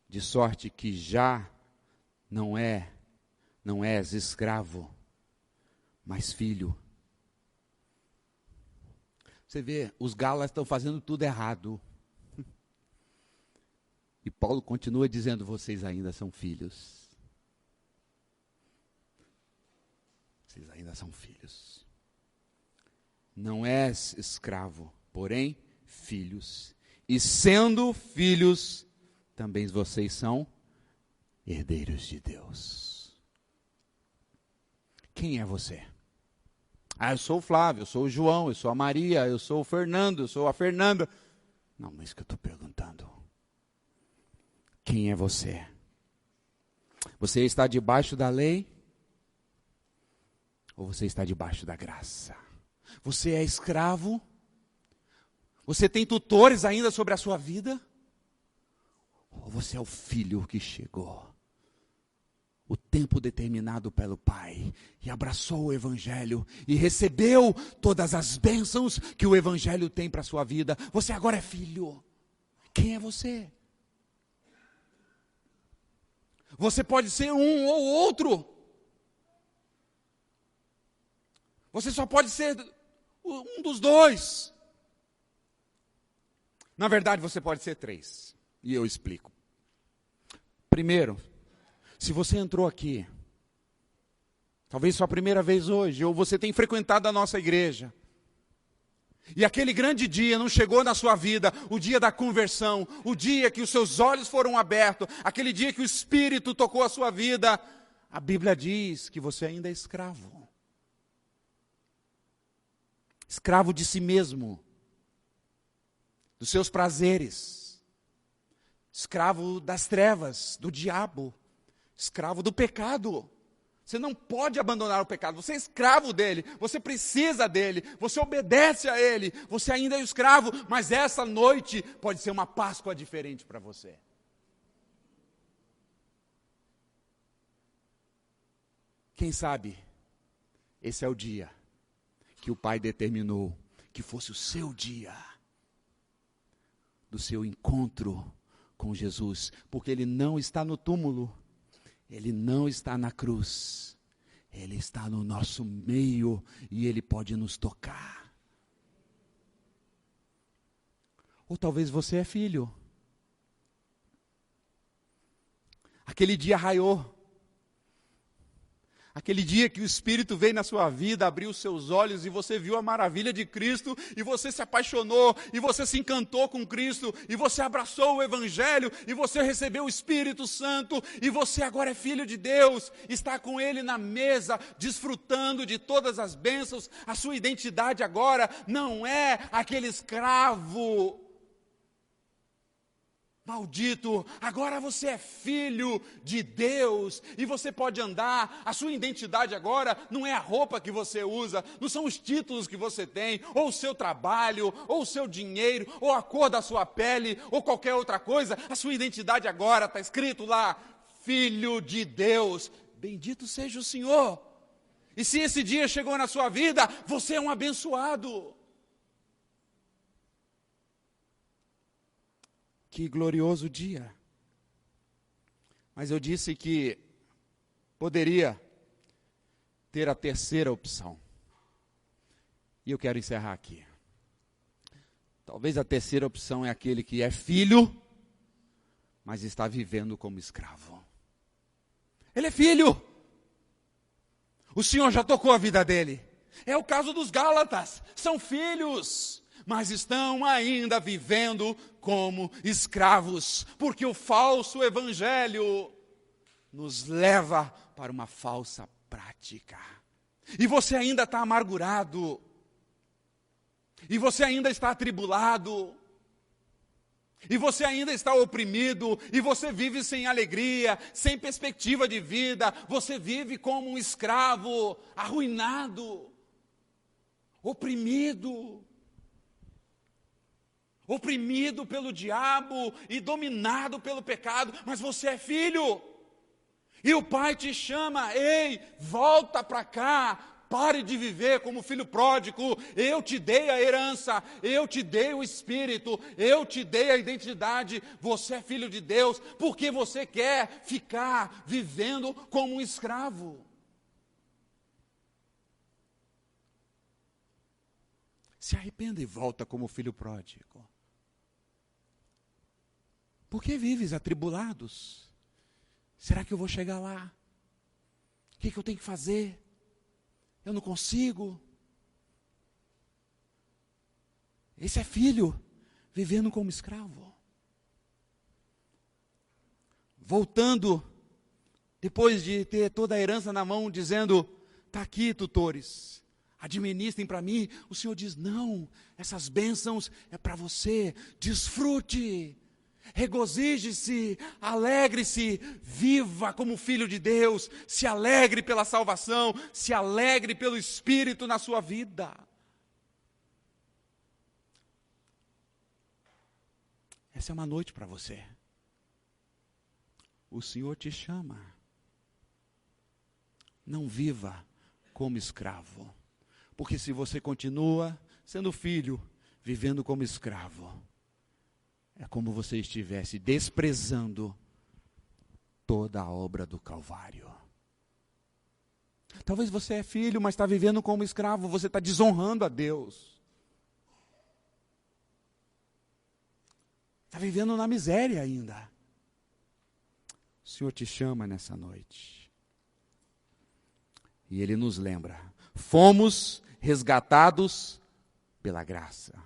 de sorte que já não és escravo, mas filho. Você vê, os Gálatas estão fazendo tudo errado. E Paulo continua dizendo, vocês ainda são filhos. Vocês ainda são filhos. Não és escravo, porém filhos. E sendo filhos, também vocês são herdeiros de Deus. Quem é você? Eu sou o Flávio, eu sou o João, eu sou a Maria, eu sou o Fernando, eu sou a Fernanda. Não é isso que eu estou perguntando. Quem é você? Você está debaixo da lei? Ou você está debaixo da graça? Você é escravo? Você tem tutores ainda sobre a sua vida? Ou você é o filho que chegou? O tempo determinado pelo Pai e abraçou o Evangelho e recebeu todas as bênçãos que o Evangelho tem para a sua vida. Você agora é filho. Quem é você? Você pode ser um ou outro. Você só pode ser um dos dois. Na verdade, você pode ser três. E eu explico. Primeiro, se você entrou aqui, talvez sua primeira vez hoje, ou você tem frequentado a nossa igreja, e aquele grande dia não chegou na sua vida, o dia da conversão, o dia que os seus olhos foram abertos, aquele dia que o Espírito tocou a sua vida, a Bíblia diz que você ainda é escravo. Escravo de si mesmo, dos seus prazeres, escravo das trevas, do diabo, escravo do pecado. Você não pode abandonar o pecado, você é escravo dele, você precisa dele, você obedece a ele, você ainda é escravo, mas essa noite pode ser uma Páscoa diferente para você. Quem sabe, esse é o dia que o Pai determinou que fosse o seu dia, do seu encontro com Jesus, porque ele não está no túmulo, ele não está na cruz, ele está no nosso meio e ele pode nos tocar. Ou talvez você é filho. Aquele dia raiou. Aquele dia que o Espírito veio na sua vida, abriu os seus olhos e você viu a maravilha de Cristo, e você se apaixonou, e você se encantou com Cristo, e você abraçou o Evangelho, e você recebeu o Espírito Santo, e você agora é filho de Deus, está com Ele na mesa, desfrutando de todas as bênçãos. A sua identidade agora não é aquele escravo maldito, agora você é filho de Deus, e você pode andar. A sua identidade agora não é a roupa que você usa, não são os títulos que você tem, ou o seu trabalho, ou o seu dinheiro, ou a cor da sua pele, ou qualquer outra coisa. A sua identidade agora está escrito lá, filho de Deus. Bendito seja o Senhor. E se esse dia chegou na sua vida, você é um abençoado. Que glorioso dia. Mas eu disse que poderia ter a terceira opção. E eu quero encerrar aqui. Talvez a terceira opção é aquele que é filho, mas está vivendo como escravo. Ele é filho. O Senhor já tocou a vida dele. É o caso dos Gálatas. São filhos, mas estão ainda vivendo como escravos, porque o falso evangelho nos leva para uma falsa prática. E você ainda está amargurado, e você ainda está atribulado, e você ainda está oprimido, e você vive sem alegria, sem perspectiva de vida, você vive como um escravo, arruinado, oprimido pelo diabo e dominado pelo pecado, mas você é filho, e o Pai te chama: ei, volta para cá, pare de viver como filho pródigo, eu te dei a herança, eu te dei o Espírito, eu te dei a identidade, você é filho de Deus, porque você quer ficar vivendo como um escravo. Se arrependa e volta como filho pródigo. Por que vives atribulados? Será que eu vou chegar lá? O que eu tenho que fazer? Eu não consigo. Esse é filho, vivendo como escravo. Voltando, depois de ter toda a herança na mão, dizendo: está aqui, tutores, administrem para mim. O Senhor diz: não, essas bênçãos é para você, desfrute. Regozije-se, alegre-se, viva como filho de Deus, se alegre pela salvação, se alegre pelo Espírito na sua vida. Essa é uma noite para você. O Senhor te chama. Não viva como escravo, porque se você continua sendo filho, vivendo como escravo, é como você estivesse desprezando toda a obra do Calvário. Talvez você é filho, mas está vivendo como escravo, você está desonrando a Deus. Está vivendo na miséria ainda. O Senhor te chama nessa noite. E Ele nos lembra: fomos resgatados pela graça.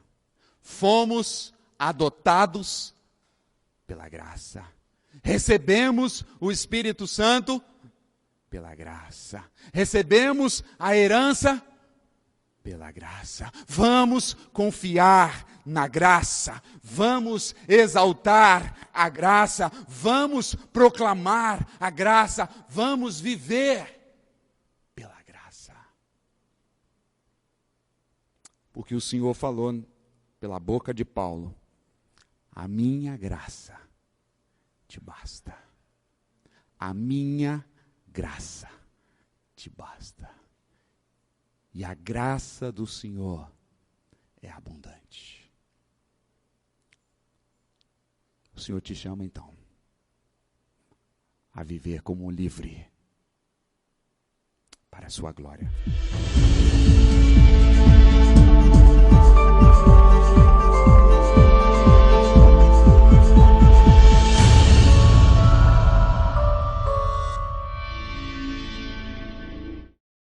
Fomos adotados pela graça. Recebemos o Espírito Santo pela graça. Recebemos a herança pela graça. Vamos confiar na graça. Vamos exaltar a graça. Vamos proclamar a graça. Vamos viver pela graça. Porque o Senhor falou pela boca de Paulo: a minha graça te basta. A minha graça te basta. E a graça do Senhor é abundante. O Senhor te chama então a viver como um livre para a sua glória.